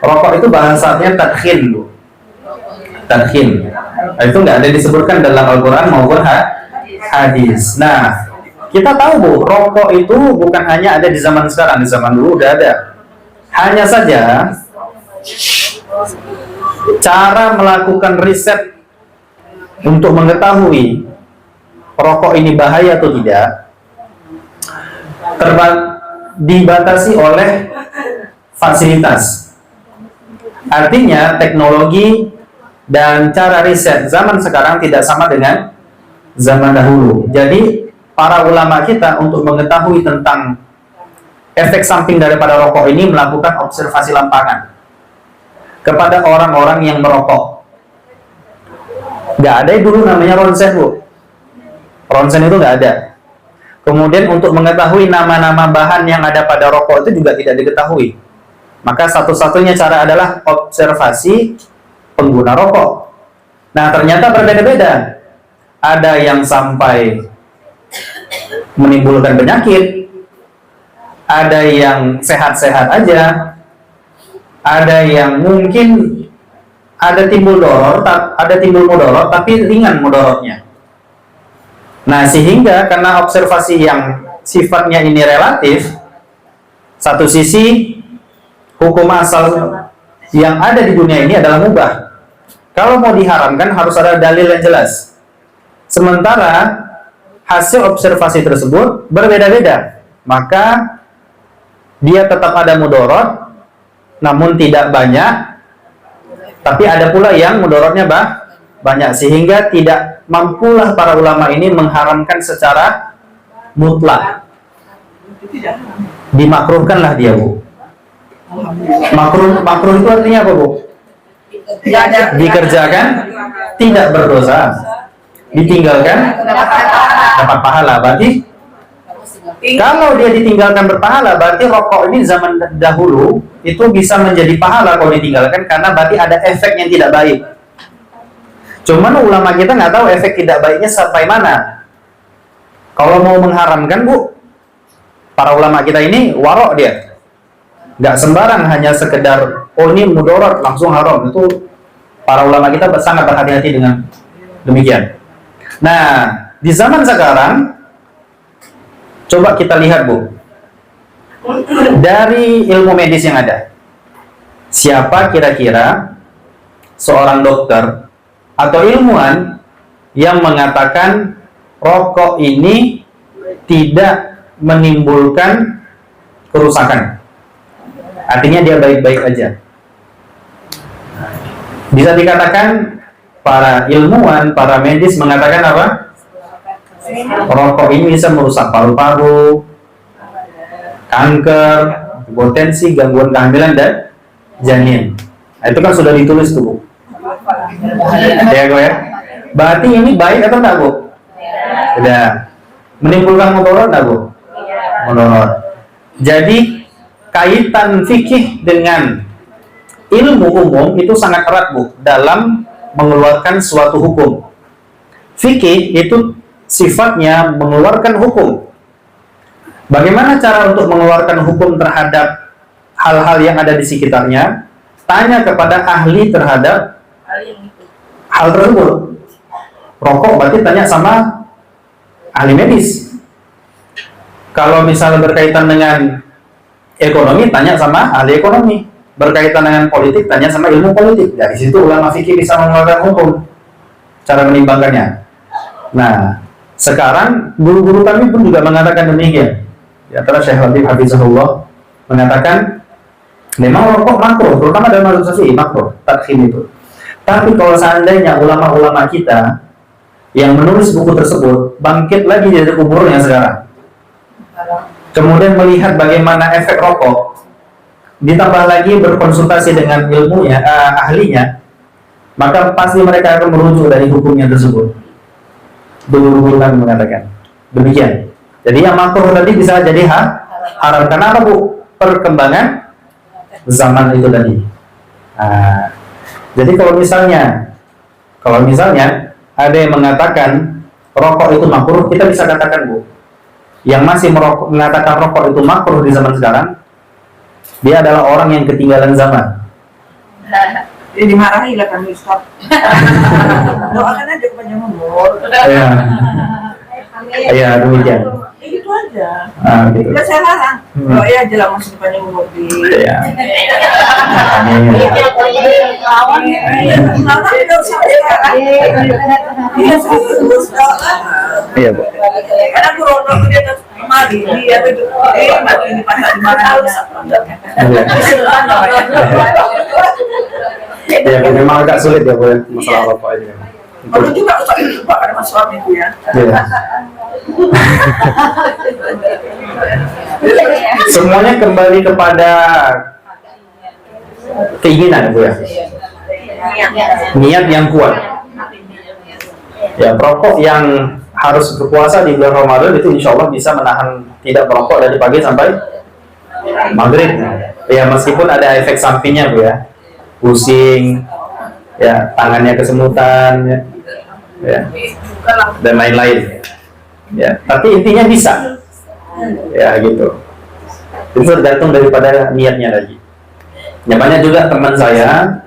Rokok itu bahasanya tadkhin, Bu. Tadkhin. Itu nggak ada disebutkan dalam Al-Quran maupun hadis. Nah, kita tahu, Bu, rokok itu bukan hanya ada di zaman sekarang, di zaman dulu udah ada. Hanya saja cara melakukan riset untuk mengetahui rokok ini bahaya atau tidak dibatasi oleh fasilitas. Artinya teknologi dan cara riset zaman sekarang tidak sama dengan zaman dahulu. Jadi para ulama kita untuk mengetahui tentang efek samping daripada rokok ini melakukan observasi lapangan kepada orang-orang yang merokok. Nggak ada dulu namanya ronsen, Bu. Ronsen itu nggak ada. Kemudian untuk mengetahui nama-nama bahan yang ada pada rokok itu juga tidak diketahui. Maka satu-satunya cara adalah observasi pengguna rokok. Nah, ternyata berbeda-beda. Ada yang sampai menimbulkan penyakit, ada yang sehat-sehat aja, ada yang mungkin ada timbul mudorot tapi ringan mudorotnya. Nah, sehingga karena observasi yang sifatnya ini relatif, satu sisi hukum asal yang ada di dunia ini adalah mubah. Kalau mau diharamkan harus ada dalil yang jelas. Sementara hasil observasi tersebut berbeda-beda, maka dia tetap ada mudorot, namun tidak banyak. Tapi ada pula yang mudorotnya banyak, sehingga tidak mampulah para ulama ini mengharamkan secara mutlak. Dimakruhkanlah dia, Bu. Makruh itu artinya apa, Bu? Dikerjakan tidak berdosa, ditinggalkan dapat pahala. Berarti kalau dia ditinggalkan berpahala, berarti rokok ini zaman dahulu itu bisa menjadi pahala kalau ditinggalkan, karena berarti ada efek yang tidak baik. Cuman ulama kita nggak tahu efek tidak baiknya sampai mana. Kalau mau mengharamkan, Bu, para ulama kita ini warok dia. Nggak sembarang hanya sekedar, oh ini mudorot langsung haram. Itu para ulama kita sangat berhati-hati dengan demikian. Nah, di zaman sekarang, coba kita lihat, Bu, dari ilmu medis yang ada, siapa kira-kira seorang dokter atau ilmuwan yang mengatakan rokok ini tidak menimbulkan kerusakan? Artinya dia baik-baik aja. Bisa dikatakan para ilmuwan, para medis mengatakan apa? Rokok ini bisa merusak paru-paru, kanker, potensi gangguan kehamilan dan janin. Nah, itu kan sudah ditulis tuh, Bu. Ya, Bu, ya. Berarti ini baik atau enggak, Bu? Sudah. Menimbulkan mudarat enggak, Bu? Mudarat. Jadi kaitan fikih dengan ilmu umum itu sangat erat Bu dalam mengeluarkan suatu hukum. Fikih itu sifatnya mengeluarkan hukum. Bagaimana cara untuk mengeluarkan hukum terhadap hal-hal yang ada di sekitarnya? Tanya kepada ahli terhadap hal tersebut. Rokok berarti tanya sama ahli medis. Kalau misalnya berkaitan dengan ekonomi, tanya sama ahli ekonomi. Berkaitan dengan politik, tanya sama ilmu politik. Dari situ ulama fikih bisa mengeluarkan hukum, cara menimbangkannya. Nah, sekarang guru-guru kami pun juga mengatakan demikian. Di antara Syekh Habib Hafizahullah mengatakan memang rokok makruh, terutama dalam mazhab Syafi'i makruh, tadkhim itu. Tapi kalau seandainya ulama-ulama kita yang menulis buku tersebut bangkit lagi dari kuburnya sekarang, kemudian melihat bagaimana efek rokok, ditambah lagi berkonsultasi dengan ilmunya, ahlinya, maka pasti mereka akan merujuk dari hukumnya tersebut. Dulu kami mengatakan demikian. Jadi yang makruh tadi bisa jadi haram. Kenapa Bu? Perkembangan zaman itu tadi. Jadi kalau misalnya ada yang mengatakan rokok itu makruh, kita bisa katakan Bu, yang masih mengatakan rokok itu makruh di zaman sekarang, dia adalah orang yang ketinggalan zaman. Jadi dimarahi lah kami Ustaz. Doakan aja kepanjang umur. Iya, demikian. Itu aja. Gitu. Udah saya larang. Doa aja lah masih depannya umur di. Iya. Iya, Bu. Karena aku rontok dia tuh mati dia tuh mati di pasar di mana Ya, memang agak sulit ya Bu masalah rokok ini. Baru juga Ustaz lupa ada masalah itu ya. Iya. Semuanya kembali kepada keinginan Bu ya. Niat yang kuat. Ya, perokok yang harus berpuasa di bulan Ramadan itu insya Allah bisa menahan tidak merokok dari pagi sampai maghrib. Ya, meskipun ada efek sampingnya Bu ya, pusing, ya tangannya kesemutan, ya dan lain-lain. Ya, tapi intinya bisa. Ya gitu. Itu tergantung daripada niatnya lagi. Ya, banyak juga teman saya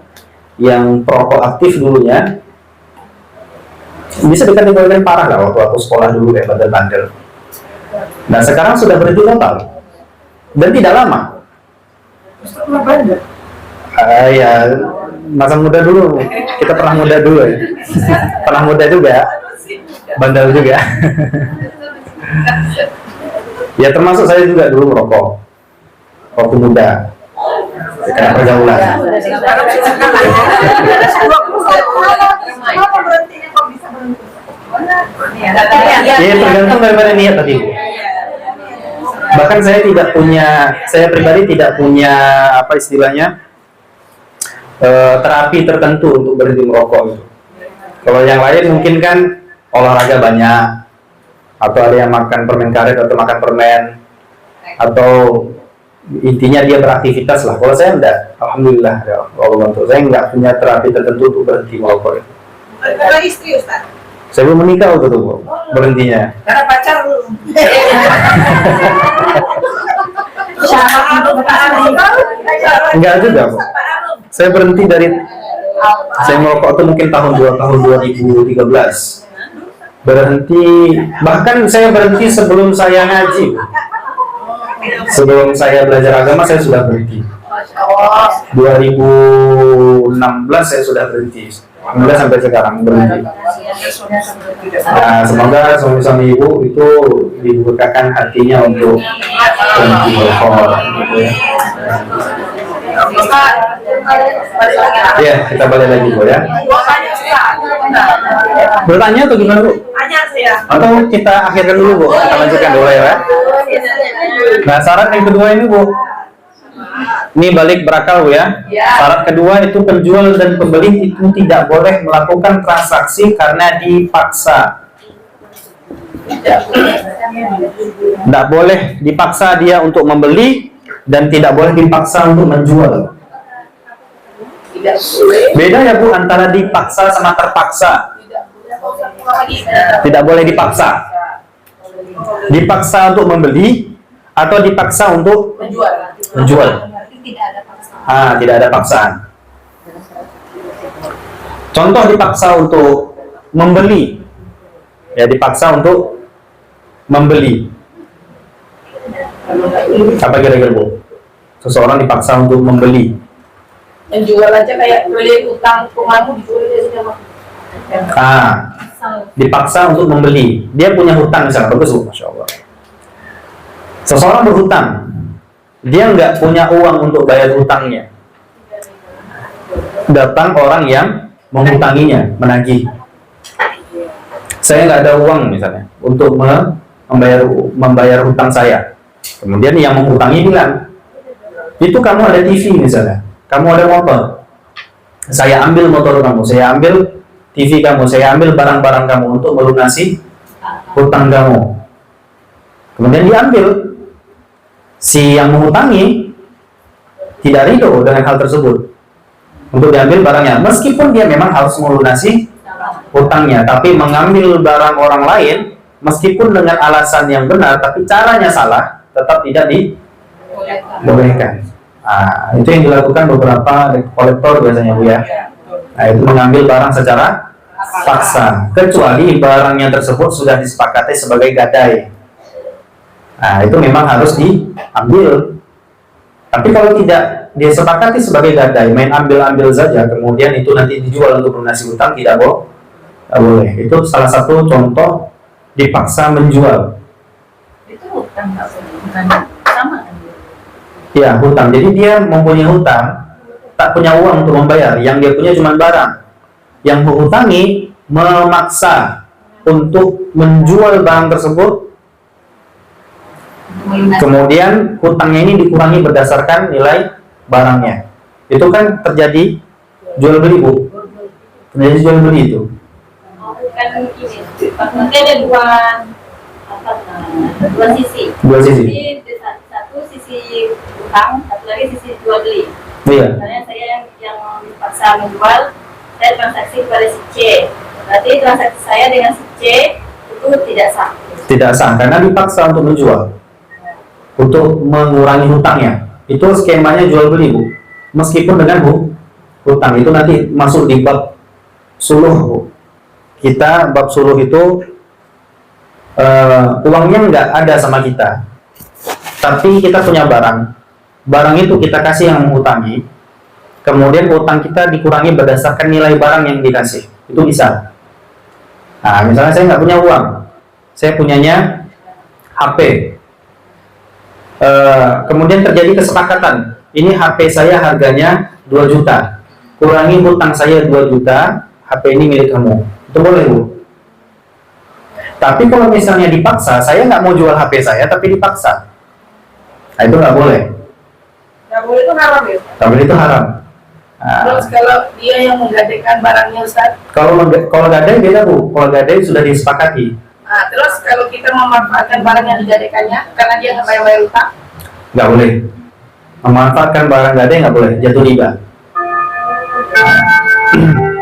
yang perokok aktif dulunya, bisa dikategorikan parah lah waktu aku sekolah dulu kayak bandel-bandel. Nah sekarang sudah berhenti total dan tidak lama. Ya masa muda dulu, kita pernah muda dulu ya. Pernah muda juga, bandel juga. Ya termasuk saya juga dulu merokok waktu muda, karena pergaulan. Ya tergantung daripada niat tadi. Bahkan saya pribadi tidak punya apa istilahnya terapi tertentu untuk berhenti merokok itu. Kalau yang lain mungkin kan olahraga banyak, atau ada yang makan permen karet atau makan permen, atau intinya dia beraktivitas lah. Kalau saya enggak, alhamdulillah ya Allah bantu. Saya enggak punya terapi tertentu untuk berhenti merokok itu. Karena istri Ustaz. Saya belum menikah waktu itu Bu, berhentinya. Karena pacar belum. Enggak juga Bu. Saya berhenti dari saya merokok itu mungkin tahun 2013. Berhenti, bahkan saya berhenti sebelum saya ngaji. Sebelum saya belajar agama saya sudah berhenti. 2016 saya sudah berhenti. Alhamdulillah sampai sekarang berhenti. Nah, semoga suami-suami ibu itu dibukakan hatinya untuk berhenti merokok. Ya, kita balik lagi Bu ya. Bertanya atau gimana Bu? Tanya saya. Atau kita akhirkan dulu Bu? Kita lanjutkan dulu ya. Nah, syarat yang kedua ini Bu. Ini balik berakal Bu ya. Syarat kedua itu penjual dan pembeli itu tidak boleh melakukan transaksi karena dipaksa. Tidak boleh dipaksa dia untuk membeli dan tidak boleh dipaksa untuk menjual. tidak boleh. Beda ya Bu antara dipaksa sama terpaksa. Tidak boleh. Kalau saya pulang lagi, Tidak boleh dipaksa. Dipaksa untuk membeli atau dipaksa untuk menjual. menjual. Berarti tidak ada paksaan. Tidak ada paksaan. Contoh dipaksa untuk membeli. Ya, dipaksa untuk membeli. Apa kira-kira Bu? Seseorang dipaksa untuk membeli. Menjual aja kayak beli utang rumahmu dijual aja sudah mah. Dipaksa untuk membeli. Dia punya hutang misalnya, bagus Bu, Masya Allah. Seseorang berhutang, dia nggak punya uang untuk bayar hutangnya. Datang orang yang menghutanginya, menagih. Saya nggak ada uang misalnya untuk membayar hutang saya. Kemudian yang menghutangi bilang, itu kamu ada TV misalnya, kamu ada motor, saya ambil motor kamu, saya ambil TV kamu, saya ambil barang-barang kamu untuk melunasi hutang kamu. Kemudian diambil, si yang menghutangi tidak ridho dengan hal tersebut untuk diambil barangnya, meskipun dia memang harus melunasi hutangnya, tapi mengambil barang orang lain meskipun dengan alasan yang benar tapi caranya salah, tetap tidak dibolehkan. Itu yang dilakukan beberapa kolektor biasanya Bu ya. Itu mengambil barang secara paksa, kecuali barangnya tersebut sudah disepakati sebagai gadai. Itu memang harus diambil. Tapi kalau tidak disepakati sebagai gadai, main ambil-ambil saja, kemudian itu nanti dijual untuk melunasi hutang, tidak boleh. Itu salah satu contoh dipaksa menjual. Itu hutang bukan sama kan? Ya, hutang. Jadi dia mempunyai hutang, tak punya uang untuk membayar. Yang dia punya cuma barang. Yang menghutangi memaksa untuk menjual barang tersebut. Kemudian hutangnya ini dikurangi berdasarkan nilai barangnya. Itu kan terjadi jual beli Bu. Terjadi jual beli itu. Kan ini, nanti ada dua sisi. Dua sisi. Jadi satu sisi utang, satu lagi sisi jual beli. Iya. Misalnya saya yang dipaksa menjual, saya transaksi kepada si C. Berarti transaksi saya dengan si C itu tidak sah. Tidak sah karena dipaksa untuk menjual, untuk mengurangi hutangnya. Itu skemanya jual beli Bu. Meskipun dengan hutang itu nanti masuk di bab suluh Bu. Kita bab suluh itu uangnya nggak ada sama kita, tapi kita punya barang itu kita kasih yang menghutangi, kemudian utang kita dikurangi berdasarkan nilai barang yang dikasih, itu bisa. Misalnya saya nggak punya uang, saya punyanya HP, kemudian terjadi kesepakatan, ini HP saya harganya 2 juta, kurangi hutang saya 2 juta, HP ini milik kamu, itu boleh Bu. Tapi kalau misalnya dipaksa, saya nggak mau jual HP saya, tapi dipaksa, itu nggak boleh. Nggak boleh, itu haram ya. Tapi itu haram. Terus kalau dia yang menggadaikan barangnya Ustaz, Kalau gadai beda Bu. Kalau gadai sudah disepakati. terus kalau kita memanfaatkan barang yang digadaikannya karena dia nggak bayar utang, Nggak boleh. Memanfaatkan barang gadai nggak boleh. Jatuh riba.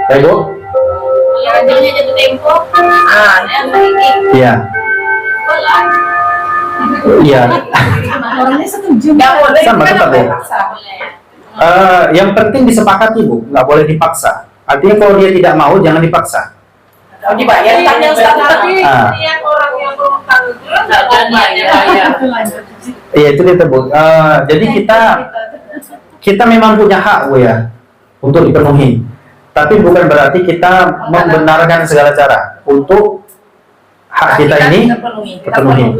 Ya Bu? Yang adanya jatuh tempo, yang ini Iya. boleh. Iya. Orangnya setuju. nggak boleh. Sama, kan tetap boleh boleh. paksa. Yang penting disepakati Bu. Nggak boleh dipaksa. Artinya kalau dia tidak mau, jangan dipaksa. Kalau dibayar utangnya Ustaz, tapi Yang orang yang berutang itu nggak bayar. Iya itu dia Bu. Jadi kita memang punya hak Bu ya untuk dipenuhi. Tapi bukan berarti kita membenarkan segala cara untuk hak kita ini terpenuhi.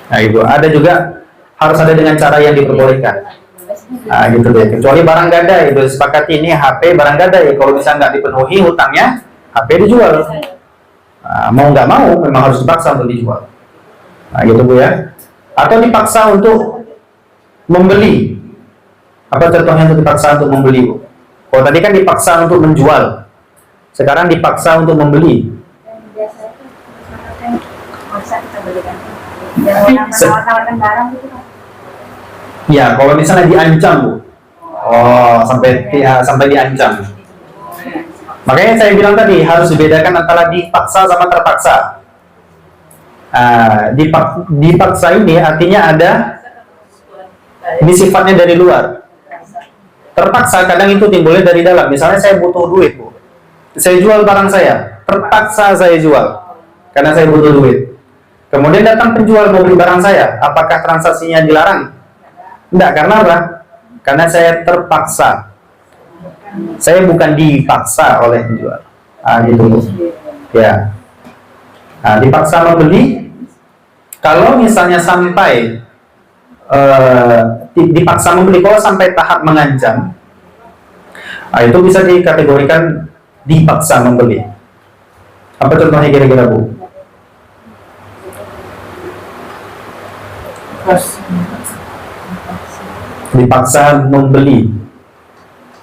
Nah itu ada juga harus ada dengan cara yang diperbolehkan. Gitu deh. Kecuali barang gadai itu sepakati ini HP barang gadai. Kalau bisa nggak dipenuhi hutangnya, HP dijual. Mau nggak mau memang harus dipaksa untuk dijual. Gitu Bu ya. Atau dipaksa untuk membeli. Apa contohnya untuk dipaksa untuk membeli Bu? Kalau tadi kan dipaksa untuk menjual, sekarang dipaksa untuk membeli. Tawarkan barang gitu kan. Ya, kalau misalnya diancam Bu, Oh, sampai diancam. Makanya saya bilang tadi harus dibedakan antara dipaksa sama terpaksa. Dipaksa ini artinya ini sifatnya dari luar. Terpaksa kadang itu timbulnya dari dalam. Misalnya saya butuh duit, Bu. Saya jual barang saya, terpaksa saya jual karena saya butuh duit. Kemudian datang penjual mau beli barang saya, apakah transaksinya dilarang? Tidak, karena apa? Karena saya terpaksa. Saya bukan dipaksa oleh penjual. Gitu, Bu. Ya. Dipaksa membeli. Kalau misalnya sampai dipaksa membeli, kalau sampai tahap mengancam, itu bisa dikategorikan dipaksa membeli. Apa contohnya kira-kira, Bu? Dipaksa membeli.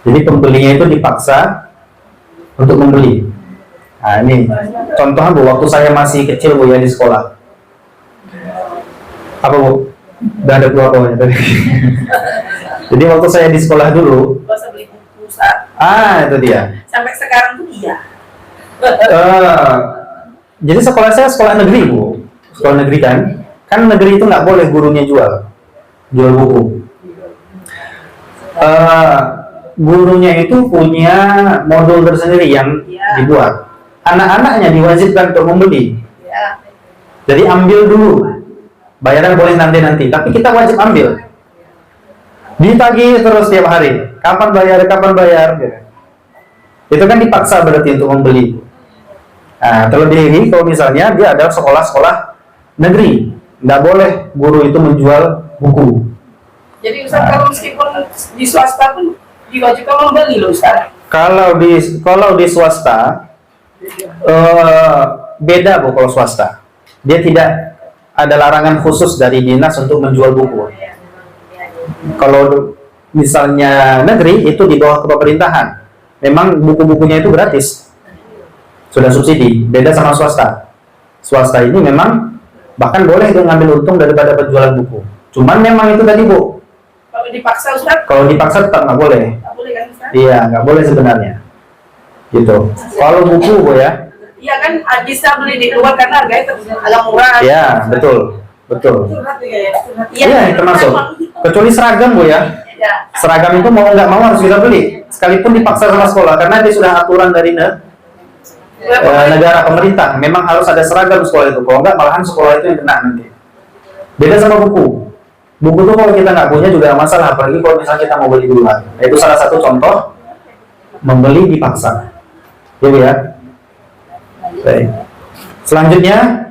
Jadi pembelinya itu dipaksa untuk membeli. Ini contohnya, Bu, waktu saya masih kecil, Bu, ya, di sekolah. Apa, Bu? Udah ada keluar pokoknya tadi. Jadi waktu saya di sekolah dulu, Gak usah beli buku, Ustaz. itu dia. Sampai sekarang tuh iya. Jadi sekolah saya sekolah negeri, Bu. Sekolah negeri kan negeri itu nggak boleh gurunya jual buku. Gurunya itu punya modul tersendiri yang dibuat. Anak-anaknya diwajibkan untuk membeli. Ya. Jadi ambil dulu, bayaran boleh nanti, tapi kita wajib ambil. Ditagih terus tiap hari, kapan bayar gitu. Itu kan dipaksa berarti untuk membeli. Terlebih kalau misalnya dia adalah sekolah negeri, nggak boleh guru itu menjual buku. Jadi Ustaz, kalau meskipun di swasta pun diwajibkan membeli loh, Ustaz. Kalau di swasta beda, Bu. Kalau swasta dia tidak ada larangan khusus dari dinas untuk menjual buku. Kalau misalnya negeri itu di bawah pemerintahan, memang buku-bukunya itu gratis, sudah subsidi. Beda sama swasta. Swasta ini memang bahkan boleh itu ngambil untung daripada penjualan buku. Cuman memang itu tadi, Bu. Kalau dipaksa, Ustaz? Kalau dipaksa tetap nggak boleh. Nggak boleh kan, Ustaz? Iya, nggak boleh sebenarnya. Gitu. Kalau buku, Bu, ya. Iya kan, bisa beli di luar karena harganya agak murah. Iya, betul. Iya, termasuk. Kecuali seragam, Bu, ya. Ya. Seragam itu mau nggak mau harus kita beli, sekalipun dipaksa sama sekolah, karena dia sudah aturan dari negara pemerintah. Memang harus ada seragam sekolah itu. Kalau nggak, malahan sekolah itu yang kena nanti. Beda sama buku. Buku tuh kalau kita nggak punya juga masalah, apalagi kalau misalnya kita mau beli duluan. Itu salah satu contoh membeli dipaksa. Jadi ya. Baik. Selanjutnya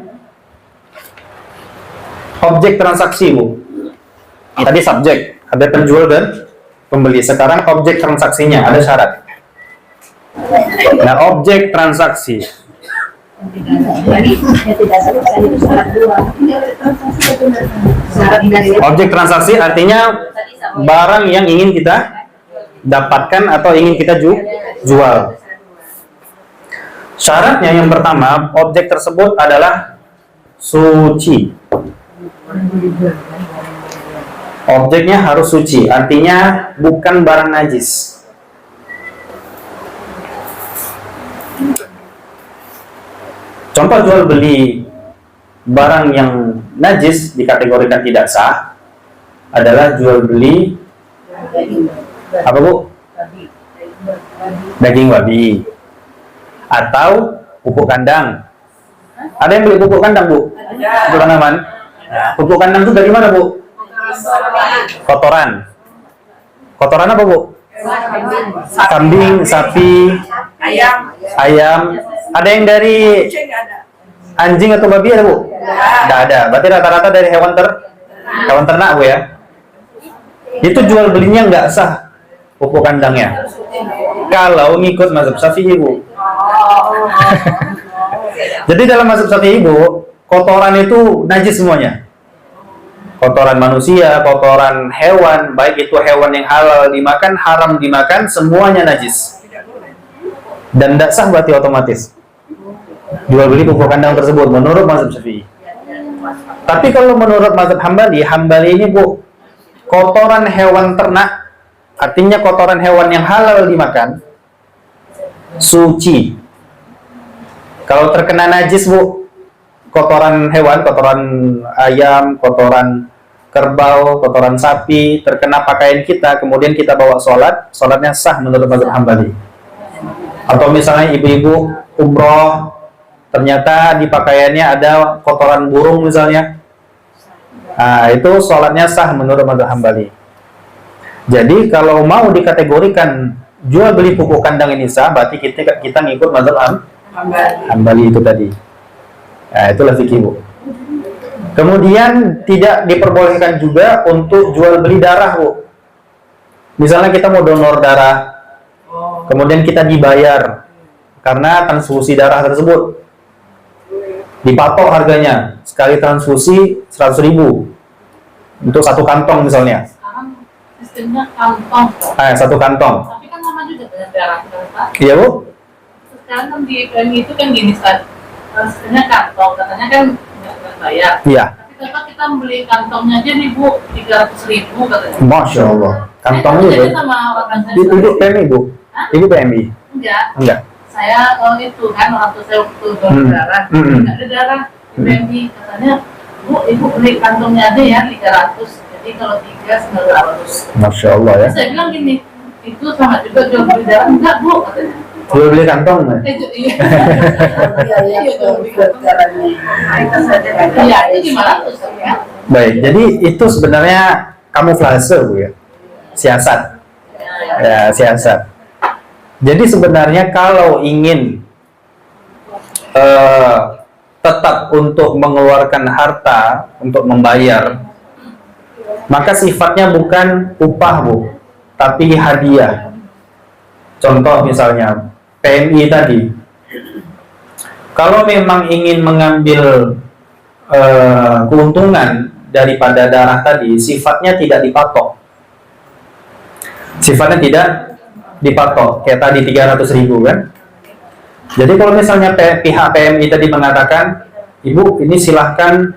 objek transaksi, Bu. Tadi subjek, ada penjual dan pembeli. Sekarang objek transaksinya ada syarat. Nah, objek transaksi. Objek transaksi artinya barang yang ingin kita dapatkan atau ingin kita jual. Syaratnya yang pertama, objek tersebut adalah suci. Objeknya harus suci, artinya bukan barang najis. Contoh jual beli barang yang najis dikategorikan tidak sah adalah jual beli apa, Bu? Daging babi atau pupuk kandang. Ada yang beli pupuk kandang, Bu? Pupuk tanaman. Pupuk kandang itu dari mana, Bu? Kotoran. Kotoran apa, Bu? Kambing, sapi, ayam. Ada yang dari anjing atau babi ada, Bu? Tidak ada. Berarti rata-rata dari hewan ternak, Bu, ya. Itu jual belinya nggak sah pupuk kandangnya. Kalau ngikut mazhab Syafi'i, Bu. Jadi dalam mazhab Syafi'i, Bu, kotoran itu najis semuanya. Kotoran manusia, kotoran hewan, baik itu hewan yang halal dimakan, haram dimakan, semuanya najis. Dan tidak sah berarti otomatis jual beli pupuk kandang tersebut menurut mazhab Syafi'i. Tapi kalau menurut mazhab Hambali ini, Bu, kotoran hewan ternak Artinya kotoran hewan yang halal dimakan suci. Kalau terkena najis, Bu, kotoran hewan, kotoran ayam, kotoran kerbau, kotoran sapi, terkena pakaian kita, kemudian kita bawa sholat, sholatnya sah menurut mazhab Hambali. Atau misalnya ibu-ibu umroh, ternyata di pakaiannya ada kotoran burung misalnya, nah, itu sholatnya sah menurut mazhab Hambali. Jadi kalau mau dikategorikan jual beli pupuk kandang ini sah, berarti kita ngikut mazhab Hambali itu tadi. Nah, itulah fikih, Bu. Kemudian tidak diperbolehkan juga untuk jual beli darah, Bu. Misalnya kita mau donor darah, kemudian kita dibayar karena transfusi darah tersebut. Dipatok harganya, sekali transfusi 100.000 untuk satu kantong misalnya. Sekarang sistemnya kantong. Satu kantong. Tapi kan lama juga dengan darah Pak. Iya, Bu? Sekarang kan di PMI itu kan gini, Ustaz. Sistemnya kantong, katanya kan nggak bayar. Iya. Tapi tetap kita beli kantongnya aja nih, Bu, 300.000 katanya. Masya Allah. Kantongnya, Bu. Saya sama orang Ibu PMI, Bu? Hah? Ibu PMI? Enggak. Saya itu kan waktu saya waktu donor darah, nggak ada darah di PMI. Katanya, Bu, Ibu beli kantongnya aja ya 300. Jadi kalau 3 900. Masya Allah ya. Saya bilang gini, itu sama juga jual beli darah. Enggak, Bu, katanya. Jual beli kantong, Mas? Iya. Iya, jual beli darahnya. Iya, itu 500 ya. Baik, jadi itu sebenarnya kamuflase, Bu ya. Siasat. Ya, siasat. Jadi sebenarnya kalau ingin tetap untuk mengeluarkan harta untuk membayar, maka sifatnya bukan upah, Bu, tapi hadiah. Contoh misalnya PMI tadi, kalau memang ingin mengambil keuntungan daripada darah tadi, sifatnya tidak dipatok. Sifatnya tidak dipatok, kayak tadi 300.000 kan. Jadi kalau misalnya pihak PMI tadi mengatakan, Ibu ini silahkan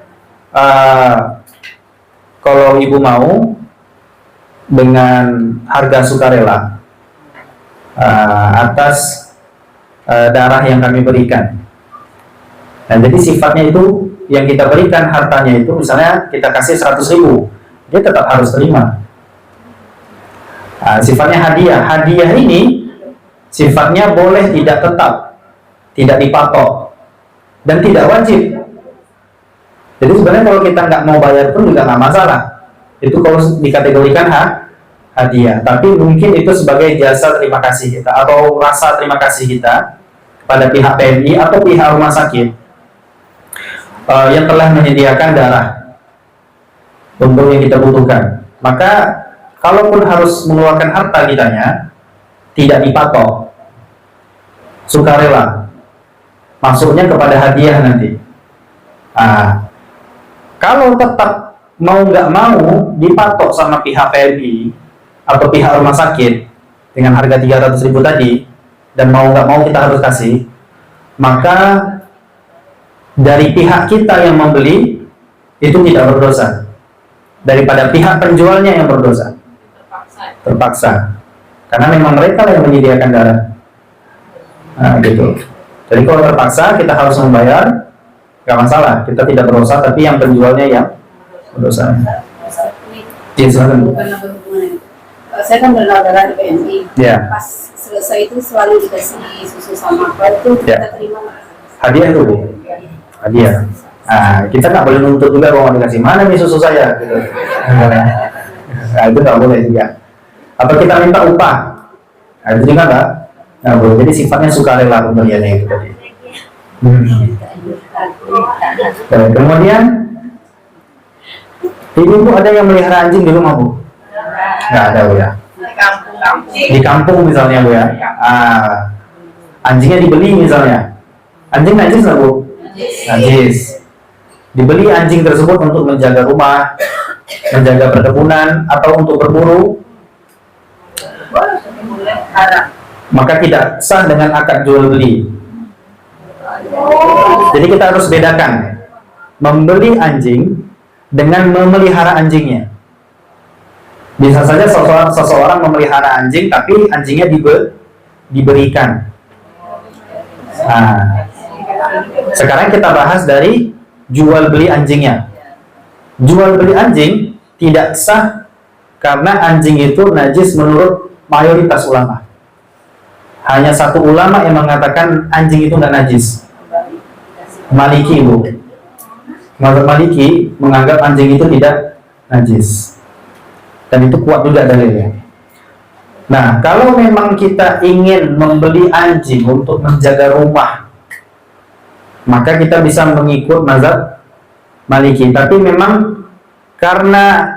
kalau Ibu mau dengan harga sukarela atas darah yang kami berikan. Nah, jadi sifatnya itu yang kita berikan hartanya itu, misalnya kita kasih 100.000, dia tetap harus terima. Sifatnya hadiah. Hadiah ini sifatnya boleh tidak tetap, tidak dipatok, dan tidak wajib. Jadi sebenarnya kalau kita nggak mau bayar pun juga nggak masalah. Itu kalau dikategorikan hadiah. Tapi mungkin itu sebagai jasa terima kasih kita atau rasa terima kasih kita pada pihak PMI atau pihak rumah sakit yang telah menyediakan darah untuk yang kita butuhkan. Maka kalaupun harus mengeluarkan harta kitanya, tidak dipatok, sukarela, masuknya kepada hadiah nanti. Kalau tetap mau nggak mau dipatok sama pihak PMI atau pihak rumah sakit dengan harga 300.000 tadi, dan mau nggak mau kita harus kasih, maka dari pihak kita yang membeli itu tidak berdosa, daripada pihak penjualnya yang berdosa. Terpaksa, karena memang mereka yang menyediakan darah. Gitu. Jadi kalau terpaksa kita harus membayar, nggak masalah, kita tidak berdosa, tapi yang penjualnya yang berdosa. Iya, silakan, Bu. Saya kan berdonor darah di PMI. Ya. Pas selesai itu selalu dikasih susu sama apa itu kita terima. Hadiah itu, Bu. Hadiah. Kita nggak boleh nuntut juga kalau dikasih, mana nih susu saya, gitu. Itu nggak boleh juga. Atau kita minta upah, itu juga nggak boleh. Jadi sifatnya sukarela pemberiannya itu tadi. Kemudian ibu ada yang melihara anjing di rumah, Bu? Nggak ada, Bu ya. Di kampung misalnya, Bu ya. Anjingnya dibeli misalnya. Anjing najis nggak, Bu? Najis. Dibeli anjing tersebut untuk menjaga rumah, menjaga perkebunan, atau untuk berburu, maka tidak sah dengan akad jual beli. Jadi kita harus bedakan membeli anjing dengan memelihara anjingnya. Bisa saja seseorang memelihara anjing, tapi anjingnya diberikan. Nah, sekarang kita bahas dari jual beli anjingnya. Jual beli anjing tidak sah karena anjing itu najis menurut mayoritas ulama. Hanya satu ulama yang mengatakan anjing itu nggak najis. Maliki, Bu. Mazhab Maliki menganggap anjing itu tidak najis. Dan itu kuat juga dalilnya. Nah, kalau memang kita ingin membeli anjing untuk menjaga rumah, maka kita bisa mengikut mazhab Maliki. Tapi memang karena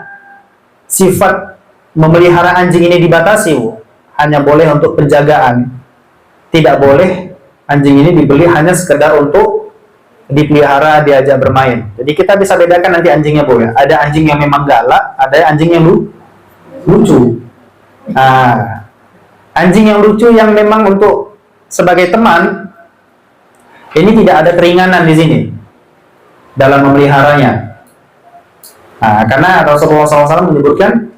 sifat memelihara anjing ini dibatasi, Bu. Hanya boleh untuk penjagaan. Tidak boleh anjing ini dibeli hanya sekedar untuk dipelihara, diajak bermain. Jadi kita bisa bedakan nanti anjingnya, Bu, ya. Ada anjing yang memang galak, ada anjing yang lucu. Nah, anjing yang lucu yang memang untuk sebagai teman, ini tidak ada keringanan di sini dalam memeliharanya. Nah, karena Rasulullah SAW menyebutkan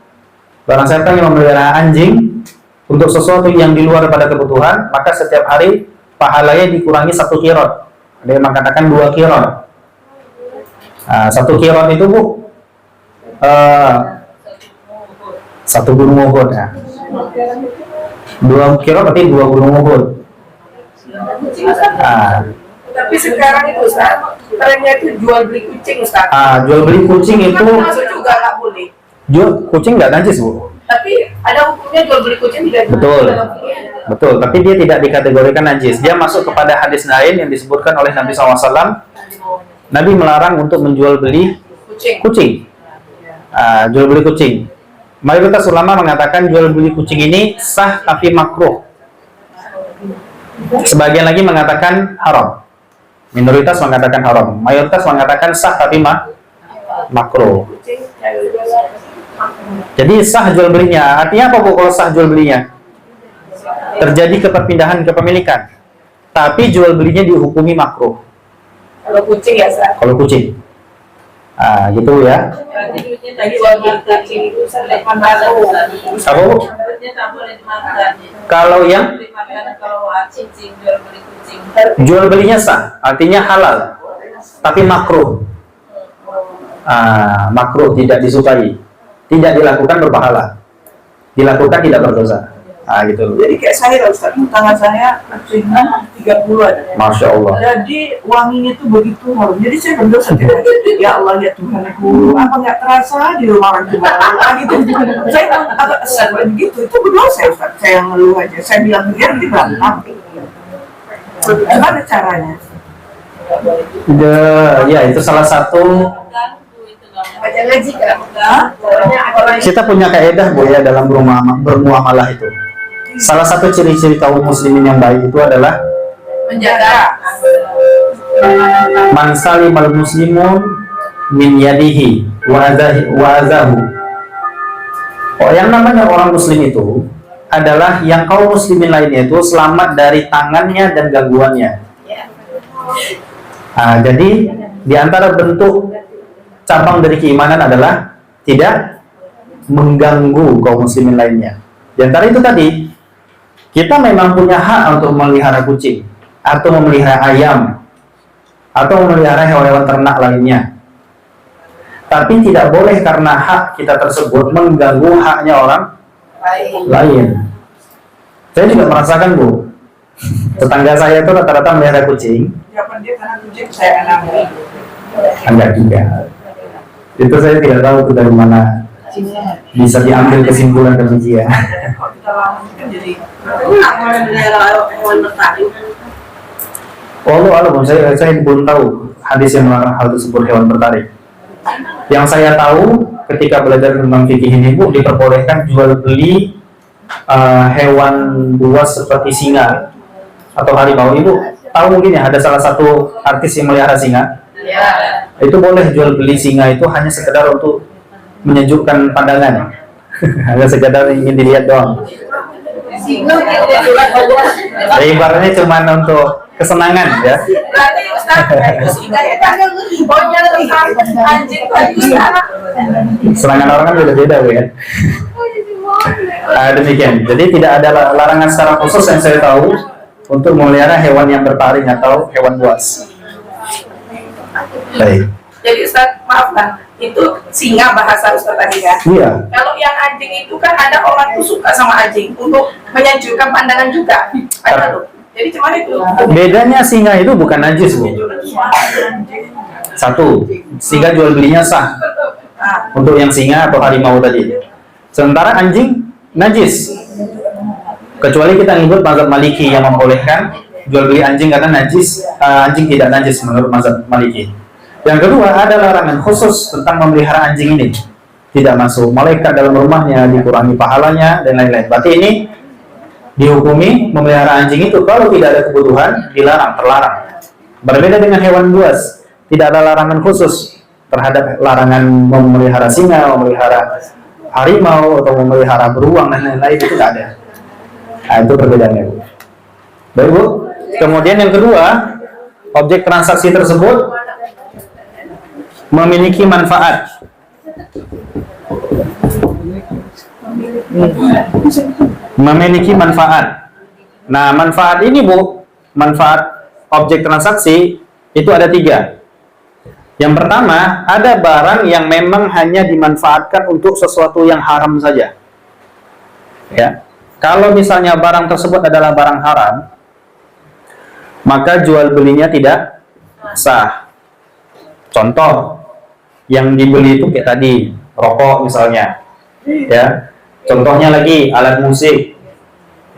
barang siapa yang memelihara anjing untuk sesuatu yang di luar pada kebutuhan, maka setiap hari pahalanya dikurangi 1 qirot. Ada yang mengatakan 2 qirot. Nah, 1 qirot itu, Bu, 1 gunung Uhud, ya. 2 qirot berarti 2 gunung Uhud. Nah, Tapi sekarang itu Ustaz, trennya itu jual beli kucing Ustaz. Jual beli kucing itu, Kan masuk juga nggak boleh. jual kucing nggak najis, Bu. Tapi ada hukumnya jual beli kucing tidak Betul. ada hukumnya. Betul, tapi dia tidak dikategorikan najis. Dia masuk kepada hadis lain yang disebutkan oleh Nabi SAW. Nabi melarang untuk menjual beli kucing. Jual beli kucing. Mayoritas ulama mengatakan jual beli kucing ini sah tapi makruh. Sebagian lagi mengatakan haram. Minoritas mengatakan haram. Mayoritas mengatakan sah tapi makruh. Jadi sah jual belinya. Artinya apa, Bu, kalau sah jual belinya? Terjadi keperpindahan kepemilikan. Tapi jual belinya dihukumi makruh. Kalau kucing ya Ustaz. Kalau kucing. Gitu ya. Tadi jual beli kucing itu Ustaz tidak tahu. Apa, Bu? Kalau yang jual belinya sah, artinya halal, tapi makruh. Makruh, tidak disukai, tidak dilakukan berpahala, dilakukan tidak berdosa. Gitu loh. Jadi kayak saya Ustaz, tangan saya kucingnya 30 ada. Masya Allah. Jadi wanginya tuh begitu harum. Jadi saya berdosa tidak. Ya Allah ya Tuhanku, apa nggak terasa di rumah orang tua? Gitu. Saya agak kesal begitu. Itu berdosa Ustaz. Saya ngeluh aja. Saya bilang dia di belakang. Gimana caranya? Ya itu salah satu. Baca ngaji kan? Kita punya kaidah, Bu, ya, dalam bermuamalah itu. Salah satu ciri-ciri kaum muslimin yang baik itu adalah Menjaga. man salimal muslimun min yadihi wa azahu. Yang namanya orang muslim itu adalah yang kaum muslimin lainnya itu selamat dari tangannya dan gangguannya. Jadi di antara bentuk cabang dari keimanan adalah tidak mengganggu kaum muslimin lainnya. Di antara itu tadi, kita memang punya hak untuk memelihara kucing, atau memelihara ayam, atau memelihara hewan-hewan ternak lainnya. Tapi tidak boleh karena hak kita tersebut mengganggu haknya orang lain. Saya juga merasakan, Bu, tetangga saya itu rata-rata memelihara kucing. Siapa dia karena kucing saya anaknya. Enggak juga. Itu saya tidak tahu itu dari mana bisa diambil kesimpulan demikian. Kalau kita lama kan jadi Saya belum tahu hadis yang melarang hal tersebut, hewan bertaring. Yang saya tahu ketika belajar tentang fikih ini, Bu, diperbolehkan jual beli hewan buas seperti singa atau harimau. Ibu tahu mungkin ya, ada salah satu artis yang melihara singa. Itu boleh jual beli singa itu hanya sekedar untuk menyejukkan pandangan. Hanya sekedar ingin dilihat doang. Ibaratnya cuma untuk kesenangan, ya. Berarti Ustaz, anjing tadi Ustaz. Serangan orang kan beda-beda, Bu, ya. Demikian. Jadi tidak ada larangan secara khusus yang saya tahu untuk memelihara hewan yang bertaring atau hewan buas. Baik. Jadi Ustaz, maaf Bang, itu singa bahasa Ustaz tadi ya. Iya. Kalau yang anjing itu kan ada orang tuh suka sama anjing untuk menyejukkan pandangan juga. Ada loh. Jadi cuman itu. Bedanya singa itu bukan najis, Bu. Satu, singa jual belinya sah untuk yang singa atau harimau tadi. Sementara anjing najis. Kecuali kita ngikut mazhab Maliki yang membolehkan jual beli anjing karena najis, anjing tidak najis menurut mazhab Maliki. Yang kedua, ada larangan khusus tentang memelihara anjing ini. Tidak masuk malaikat dalam rumahnya, dikurangi pahalanya, dan lain-lain. Berarti ini dihukumi memelihara anjing itu kalau tidak ada kebutuhan, dilarang, terlarang. Berbeda dengan hewan buas, tidak ada larangan khusus terhadap larangan memelihara singa, memelihara harimau, atau memelihara beruang, dan lain-lain, itu tidak ada. Nah, itu perbedaannya, Bu. Baik, Bu. Kemudian yang kedua, objek transaksi tersebut memiliki manfaat. Memiliki manfaat. Nah, manfaat ini, Bu, manfaat objek transaksi itu ada 3. Yang pertama, ada barang yang memang hanya dimanfaatkan untuk sesuatu yang haram saja. Ya. Kalau misalnya barang tersebut adalah barang haram, maka jual belinya tidak sah. Contoh yang dibeli itu kayak tadi, rokok misalnya. Ya. Contohnya lagi alat musik.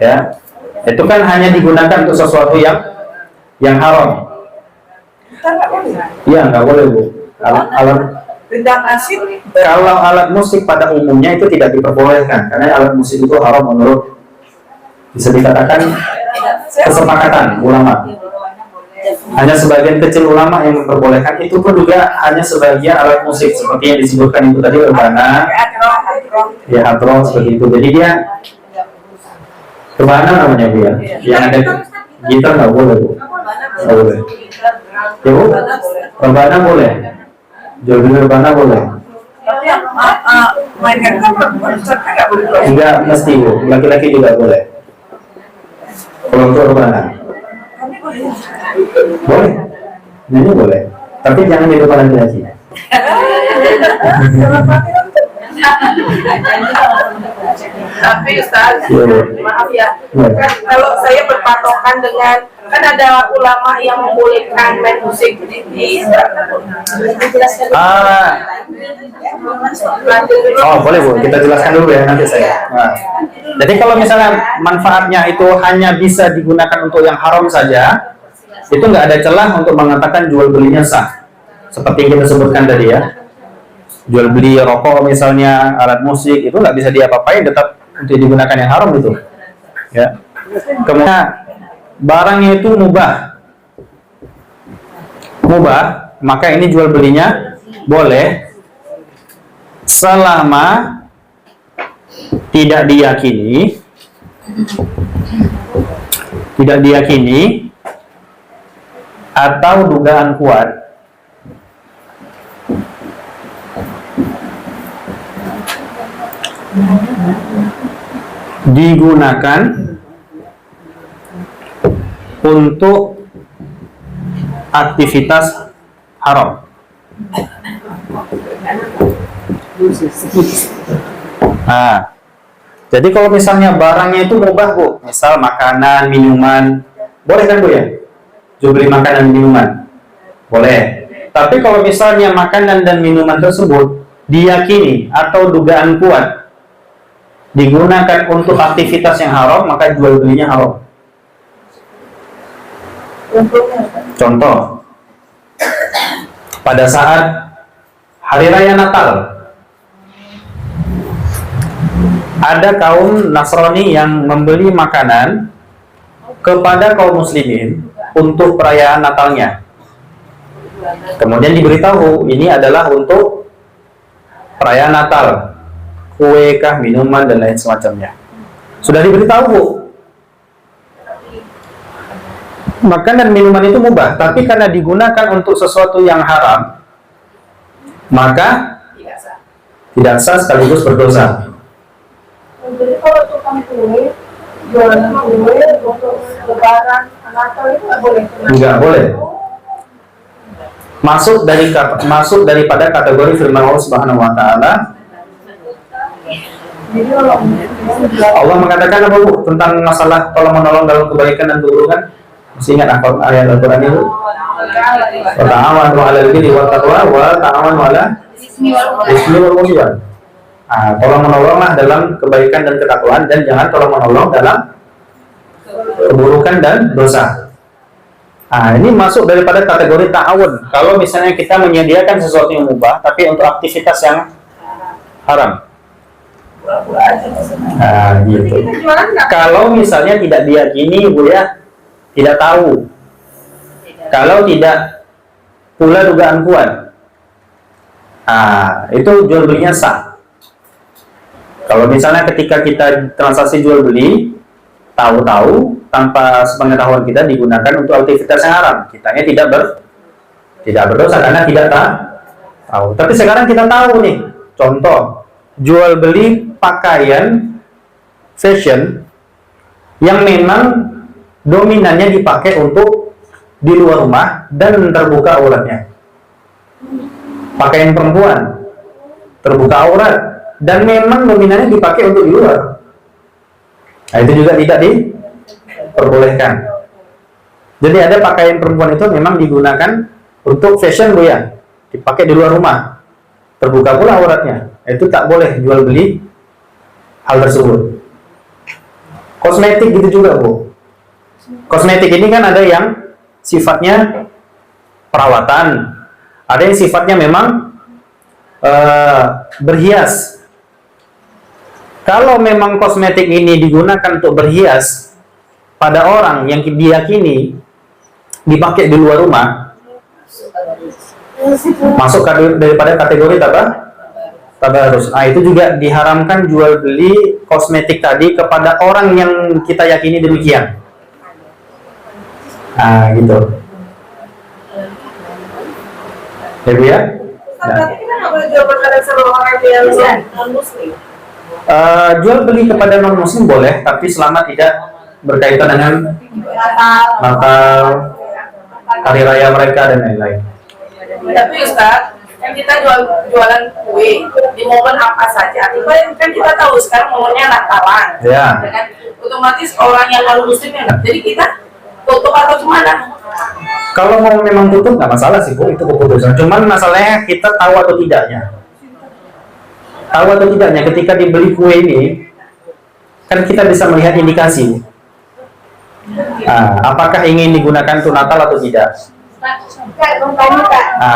Ya. Itu kan hanya digunakan untuk sesuatu yang haram. Iya, nggak boleh, Bu. Kalau alat musik pada umumnya itu tidak diperbolehkan, karena alat musik itu haram menurut, bisa dikatakan, kesepakatan ulama. Hanya sebagian kecil ulama yang memperbolehkan, itu pun juga hanya sebagian alat musik seperti yang disebutkan itu tadi, rebana, ya hadron seperti itu. Jadi dia rebana namanya, Bu, ya. Yang ada gitar nggak boleh, Bu. Nggak boleh. Ya, Bu, rebana boleh. Jual beli rebana boleh. Enggak mesti, Bu. Laki-laki juga boleh. Kalau untuk rebana boleh, ini boleh. Tapi jangan di depan laki-laki. Tapi Ustaz, maaf ya, kan kalau saya berpatokan dengan, kan ada ulama yang membolehkan main musik di Oh, boleh, Bu, kita jelaskan dulu ya nanti saya. Nah, jadi kalau misalnya manfaatnya itu hanya bisa digunakan untuk yang haram saja, itu nggak ada celah untuk mengatakan jual belinya sah. Seperti yang kita sebutkan tadi ya, jual beli rokok misalnya, alat musik, itu nggak bisa diapa-apain, tetap untuk digunakan yang haram itu. Ya. Kemudian barangnya itu mubah, maka ini jual belinya boleh selama tidak diyakini atau dugaan kuat digunakan untuk aktivitas haram. Nah, jadi kalau misalnya barangnya itu mubah, Bu, misal makanan, minuman, boleh kan, Bu, ya? Jual beli makanan, minuman, boleh. Tapi kalau misalnya makanan dan minuman tersebut diyakini atau dugaan kuat digunakan untuk aktivitas yang haram, maka jual belinya haram. Contoh, pada saat Hari Raya Natal, ada kaum Nasrani yang membeli makanan kepada kaum muslimin untuk perayaan Natalnya. Kemudian diberitahu ini adalah untuk perayaan Natal, kue kah, minuman dan lain semacamnya. Sudah diberitahu, Bu. Makanan dan minuman itu mubah, tapi karena digunakan untuk sesuatu yang haram, maka tidak sah sekaligus berdosa. Jadi kalau jualan kue untuk lebaran Natal itu nggak boleh. Nggak boleh. Masuk daripada kategori firman Allah Subhanahu wa taala. Jadi kalau Allah mengatakan apa Bu tentang masalah tolong menolong dalam kebaikan dan keburukan? Masih ingat apa ayat Al-Qur'an itu? Wa ta'awanu 'alal birri wat taqwa wa ta'awanu 'alal ismi wal 'udwan. Tolong menolonglah dalam kebaikan dan ketakwaan dan jangan tolong menolong dalam keburukan dan dosa. Ini masuk daripada kategori ta'awun. Kalau misalnya kita menyediakan sesuatu yang mubah tapi untuk aktivitas yang haram. Gitu. Kalau misalnya tidak diyakini Bu ya, tidak tahu. Kalau tidak pula dugaan kuat. Itu jual belinya sah. Kalau misalnya ketika kita transaksi jual beli, tahu-tahu tanpa sepengetahuan kita digunakan untuk aktivitas yang haram, kitanya tidak berdosa karena tidak tahu. Tapi sekarang kita tahu nih, contoh jual beli pakaian fashion yang memang dominannya dipakai untuk di luar rumah dan terbuka auratnya. Pakaian perempuan terbuka aurat dan memang dominannya dipakai untuk di luar. Itu juga tidak diperbolehkan. Jadi ada pakaian perempuan itu memang digunakan untuk fashion Bu ya, dipakai di luar rumah, terbuka pula auratnya. Itu tak boleh jual beli hal tersebut. Kosmetik gitu juga Bu. Kosmetik ini kan ada yang sifatnya perawatan, ada yang sifatnya memang berhias. Kalau memang kosmetik ini digunakan untuk berhias pada orang yang diyakini dipakai di luar rumah, masuk daripada kategori tabarus. Itu juga diharamkan jual beli kosmetik tadi kepada orang yang kita yakini demikian. Gitu. Ya Bu ya. Tapi kita nggak boleh jual berkaitan sama orang yang non-muslim. Jual beli kepada non muslim boleh, tapi selama tidak berkaitan dengan Natal, hari raya mereka dan lain-lain. Tapi Ustaz, kan kita jualan kue di momen apa saja. Kan kita tahu sekarang momennya Natalan. Ya. Dengan otomatis orang yang non muslim ya. Jadi kita tutup atau gimana? Kalau mau memang tutup nggak masalah sih Bu, itu keputusan. Cuman masalahnya kita tahu atau tidaknya. Tahu atau tidaknya ketika dibeli kue ini, kan kita bisa melihat indikasi. Apakah ingin digunakan untuk Natal atau tidak?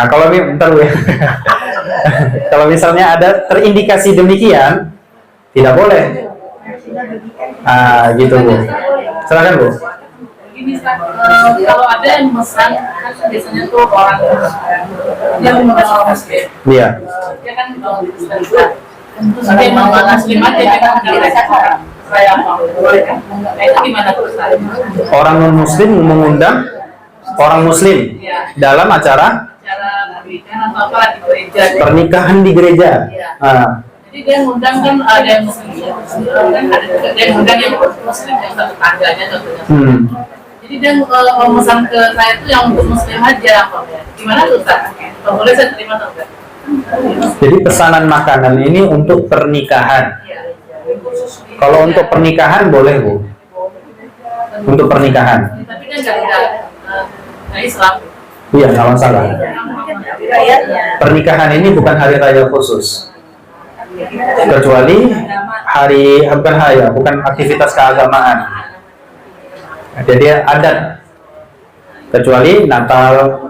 Kalau bentar Bu ya. Kalau misalnya ada terindikasi demikian, tidak boleh. Gitu Bu. Silakan Bu. Ini kalau ada yang memesan kan biasanya tuh orang yang memesan muslim. Iya. Dia kan mau dipesan. Terus dia mau muslim aja memang dirasa orang saya mau boleh kan? Itu gimana tuh Ustaz? Orang non muslim mengundang orang muslim dalam acara pernikahan atau apa di gereja. pernikahan di gereja. Jadi dia ngundang kan ada yang muslim ya. Kan ada juga dia ngundang yang muslim yang satu tangganya contohnya. Jadi dia memesan ke saya itu yang muslim aja, Pak. Gimana tuh Ustaz? Boleh saya terima atau enggak? Jadi pesanan makanan ini untuk pernikahan. Kalau untuk pernikahan boleh Bu. Untuk pernikahan. Tapi kan nggak Islam. Iya, nggak masalah. Pernikahan ini bukan hari raya khusus. Kecuali bukan aktivitas keagamaan. Jadi adat. Kecuali Natal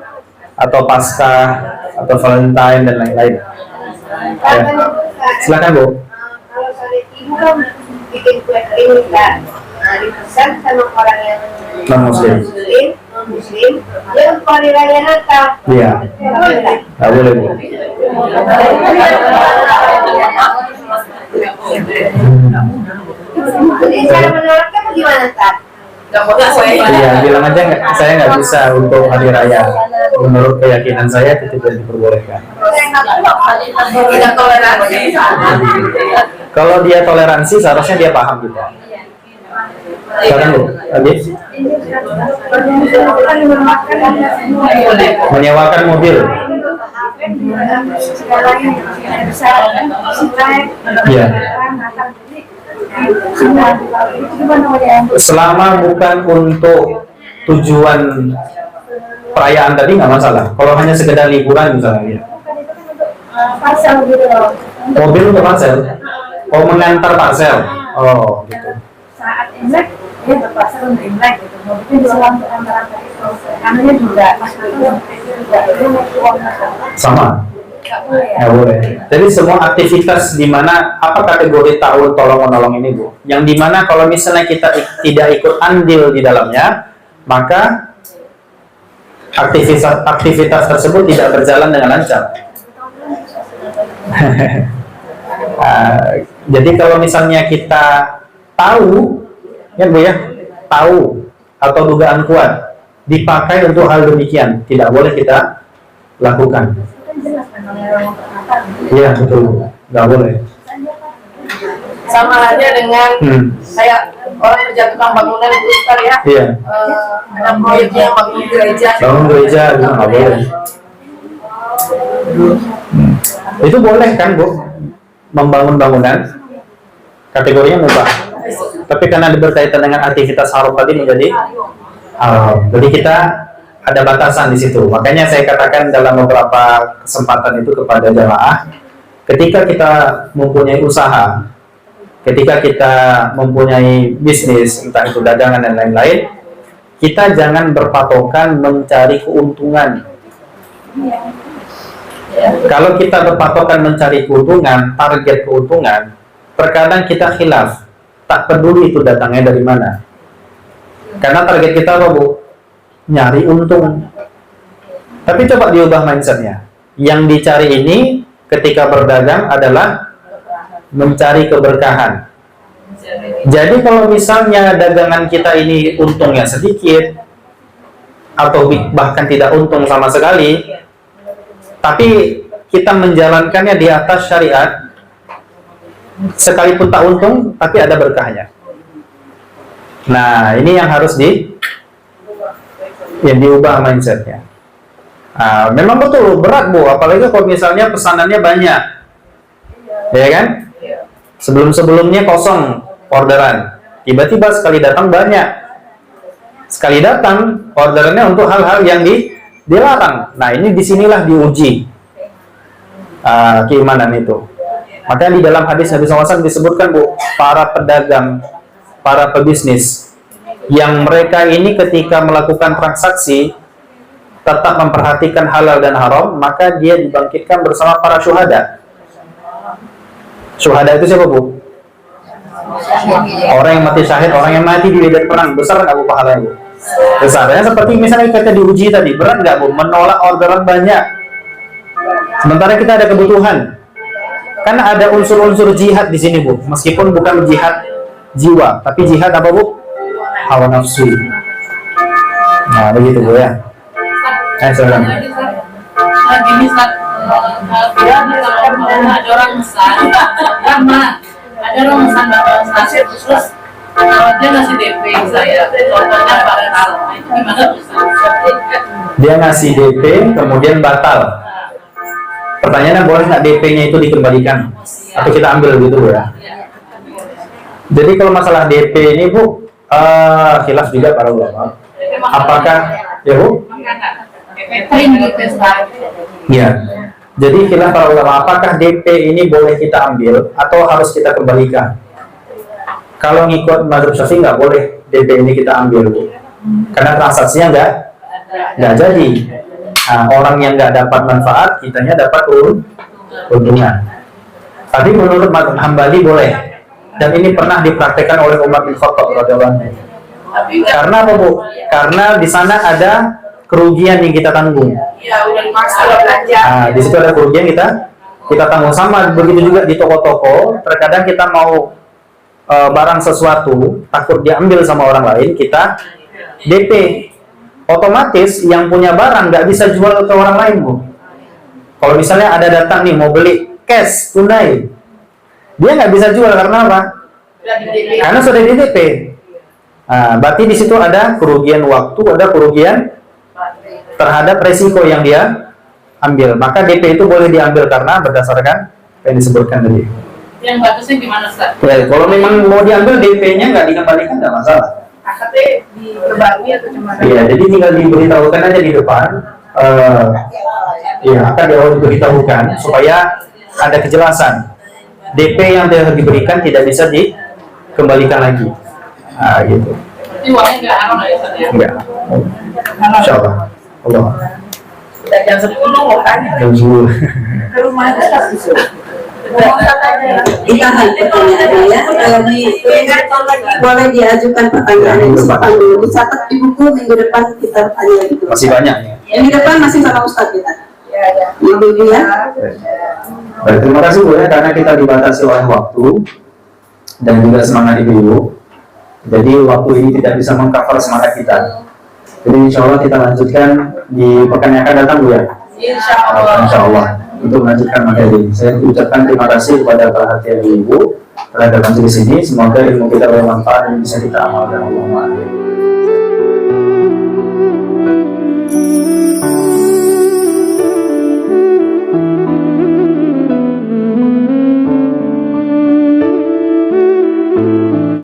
atau Paskah atau Valentine dan lain-lain. Silakan Bu. Kalau sore ibu kan bikin kue kering kan, dipesan sama orang yang Non muslim. dia untuk hari raya Natal. Iya. Nggak boleh Bu. Jadi cara menolaknya bagaimana Tad? Nggak boleh saya. Iya, bilang aja saya nggak bisa untuk hari raya. Menurut keyakinan saya itu tidak diperbolehkan. Tidak toleransi. Kalau dia toleransi, seharusnya dia paham gitu. Sekarang Bu, habis menyewakan mobil. Ya. Selama bukan untuk tujuan perayaan tadi nggak masalah. Kalau hanya sekedar liburan misalnya. Ya. Parcel gitu loh. Mobil untuk parcel. Oh, mengantar parcel. Oh, gitu. Saat Imlek dia berparcel untuk Imlek gitu. Mungkin jualan untuk antar-antar itu. Anunya juga mas itu juga Sama. nggak boleh ya. Nggak boleh. Jadi semua aktivitas di mana apa kategori ta'awun tolong menolong ini Bu? Yang di mana kalau misalnya kita tidak ikut andil di dalamnya, maka aktivitas tersebut tidak berjalan dengan lancar. Jadi kalau misalnya kita tahu, ya Bu ya, tahu atau dugaan kuat dipakai untuk hal demikian, tidak boleh kita lakukan. Iya betul, nggak boleh. Sama halnya dengan saya orang kerja tukang bangunan itu Ustaz ya. Iya. Ada proyeknya bangun gereja. Bangun gereja juga nggak boleh. Itu boleh kan Bu, membangun bangunan, kategorinya mubah. Tapi karena berkaitan dengan aktivitas haram tadi menjadi haram. Jadi kita ada batasan di situ. Makanya saya katakan dalam beberapa kesempatan itu kepada jamaah, ketika kita mempunyai usaha, ketika kita mempunyai bisnis, entah itu dagangan dan lain-lain, kita jangan berpatokan mencari keuntungan. Kalau kita berpatokan mencari keuntungan, target keuntungan, terkadang kita khilaf, tak peduli itu datangnya dari mana. Karena target kita apa Bu? Nyari untung. Tapi coba diubah mindsetnya. Yang dicari ini ketika berdagang adalah mencari keberkahan. Jadi kalau misalnya dagangan kita ini untungnya sedikit atau bahkan tidak untung sama sekali, tapi kita menjalankannya di atas syariat, sekalipun tak untung tapi ada berkahnya. Nah, ini yang harus diubah mindsetnya. Memang betul berat Bu, apalagi kalau misalnya pesanannya banyak, ya kan? Sebelumnya kosong orderan, tiba-tiba sekali datang banyak. Sekali datang orderannya untuk hal-hal yang dilarang. Nah, ini disinilah diuji keimanan itu. Makanya di dalam hadis Nabi SAW disebutkan Bu, para pedagang, para pebisnis yang mereka ini ketika melakukan transaksi tetap memperhatikan halal dan haram, maka dia dibangkitkan bersama para syuhada. Syuhada itu siapa Bu? Orang yang mati syahid, orang yang mati di medan perang. Besar nggak Bu pahalanya Bu? Besarnya seperti misalnya kita diuji tadi, berat nggak Bu? Menolak orderan banyak, sementara kita ada kebutuhan. Karena ada unsur-unsur jihad di sini Bu, meskipun bukan jihad jiwa, tapi jihad apa Bu? Hawa nafsu. Nah, begitu Bu ya. Silakan. Gini Ustaz, kalau ada orang pesan, karena ada orang pesan terus dia ngasih DP saya, contohnya batal, itu gimana Ustaz? Dia ngasih DP kemudian batal. Pertanyaannya, boleh nggak DP-nya itu dikembalikan atau kita ambil gitu Bu ya? Jadi kalau masalah DP ini Bu, khilaf juga para ulama. Apakah ya Bu? Ya. Jadi khilaf para ulama, apakah DP ini boleh kita ambil atau harus kita kembalikan? Kalau ngikut mazhab Syafi'i nggak boleh DP ini kita ambil Bu, karena transaksinya nggak jadi. Nah, orang yang nggak dapat manfaat, kitanya dapat keuntungan. Tapi menurut mazhab Hambali boleh, dan ini pernah dipraktekkan oleh Umar bin Khattab radhiyallahu anhu. Karena apa Bu? Karena di sana ada kerugian yang kita tanggung. Ya, udah dipaksa belanja. Nah, di situ ada kerugian kita tanggung. Sama begitu juga di toko-toko. Terkadang kita mau barang sesuatu, takut diambil sama orang lain, kita DP. Otomatis yang punya barang nggak bisa jual ke orang lain Bu. Kalau misalnya ada datang nih mau beli cash tunai, dia nggak bisa jual karena apa? Karena sudah di DP. Nah, berarti di situ ada kerugian waktu, ada kerugian terhadap resiko yang dia ambil. Maka DP itu boleh diambil karena berdasarkan apa yang disebutkan tadi. Yang batasnya gimana, Ustaz? Ya, kalau memang mau diambil DP-nya nggak dikembalikan nggak masalah. Akadnya diperbarui atau cuma? Iya, jadi tinggal diberitahukan aja di depan. Ya, akan diberitahukan supaya ada kejelasan. DP yang telah diberikan tidak bisa dikembalikan lagi. Gitu. Jadi uangnya nggak haram lah ya, Ustaz ya? Enggak. Insya Allah. Allah. Udah jam 10 mau tanya Jam 10. Ke rumah aja bisa. Ditahan pertanyaannya ya. Kalau boleh diajukan pertanyaan yang simpan dulu. Dicatat di buku, minggu depan kita tanya lagi. Masih banyak ya. Minggu depan masih sama Ustadz kita. Ibu ya. Baik, terima kasih Bu ya, karena kita dibatasi oleh waktu dan juga semangat Ibu. Jadi waktu ini tidak bisa mengcover semangat kita. Jadi insya Allah kita lanjutkan di pekan yang akan datang Bu ya. Insya Allah untuk melanjutkan materi ini. Saya ucapkan terima kasih kepada perhatian Ibu telah datang di sini. Semoga ilmu kita bermanfaat dan bisa kita amalkan. Allahumma amin.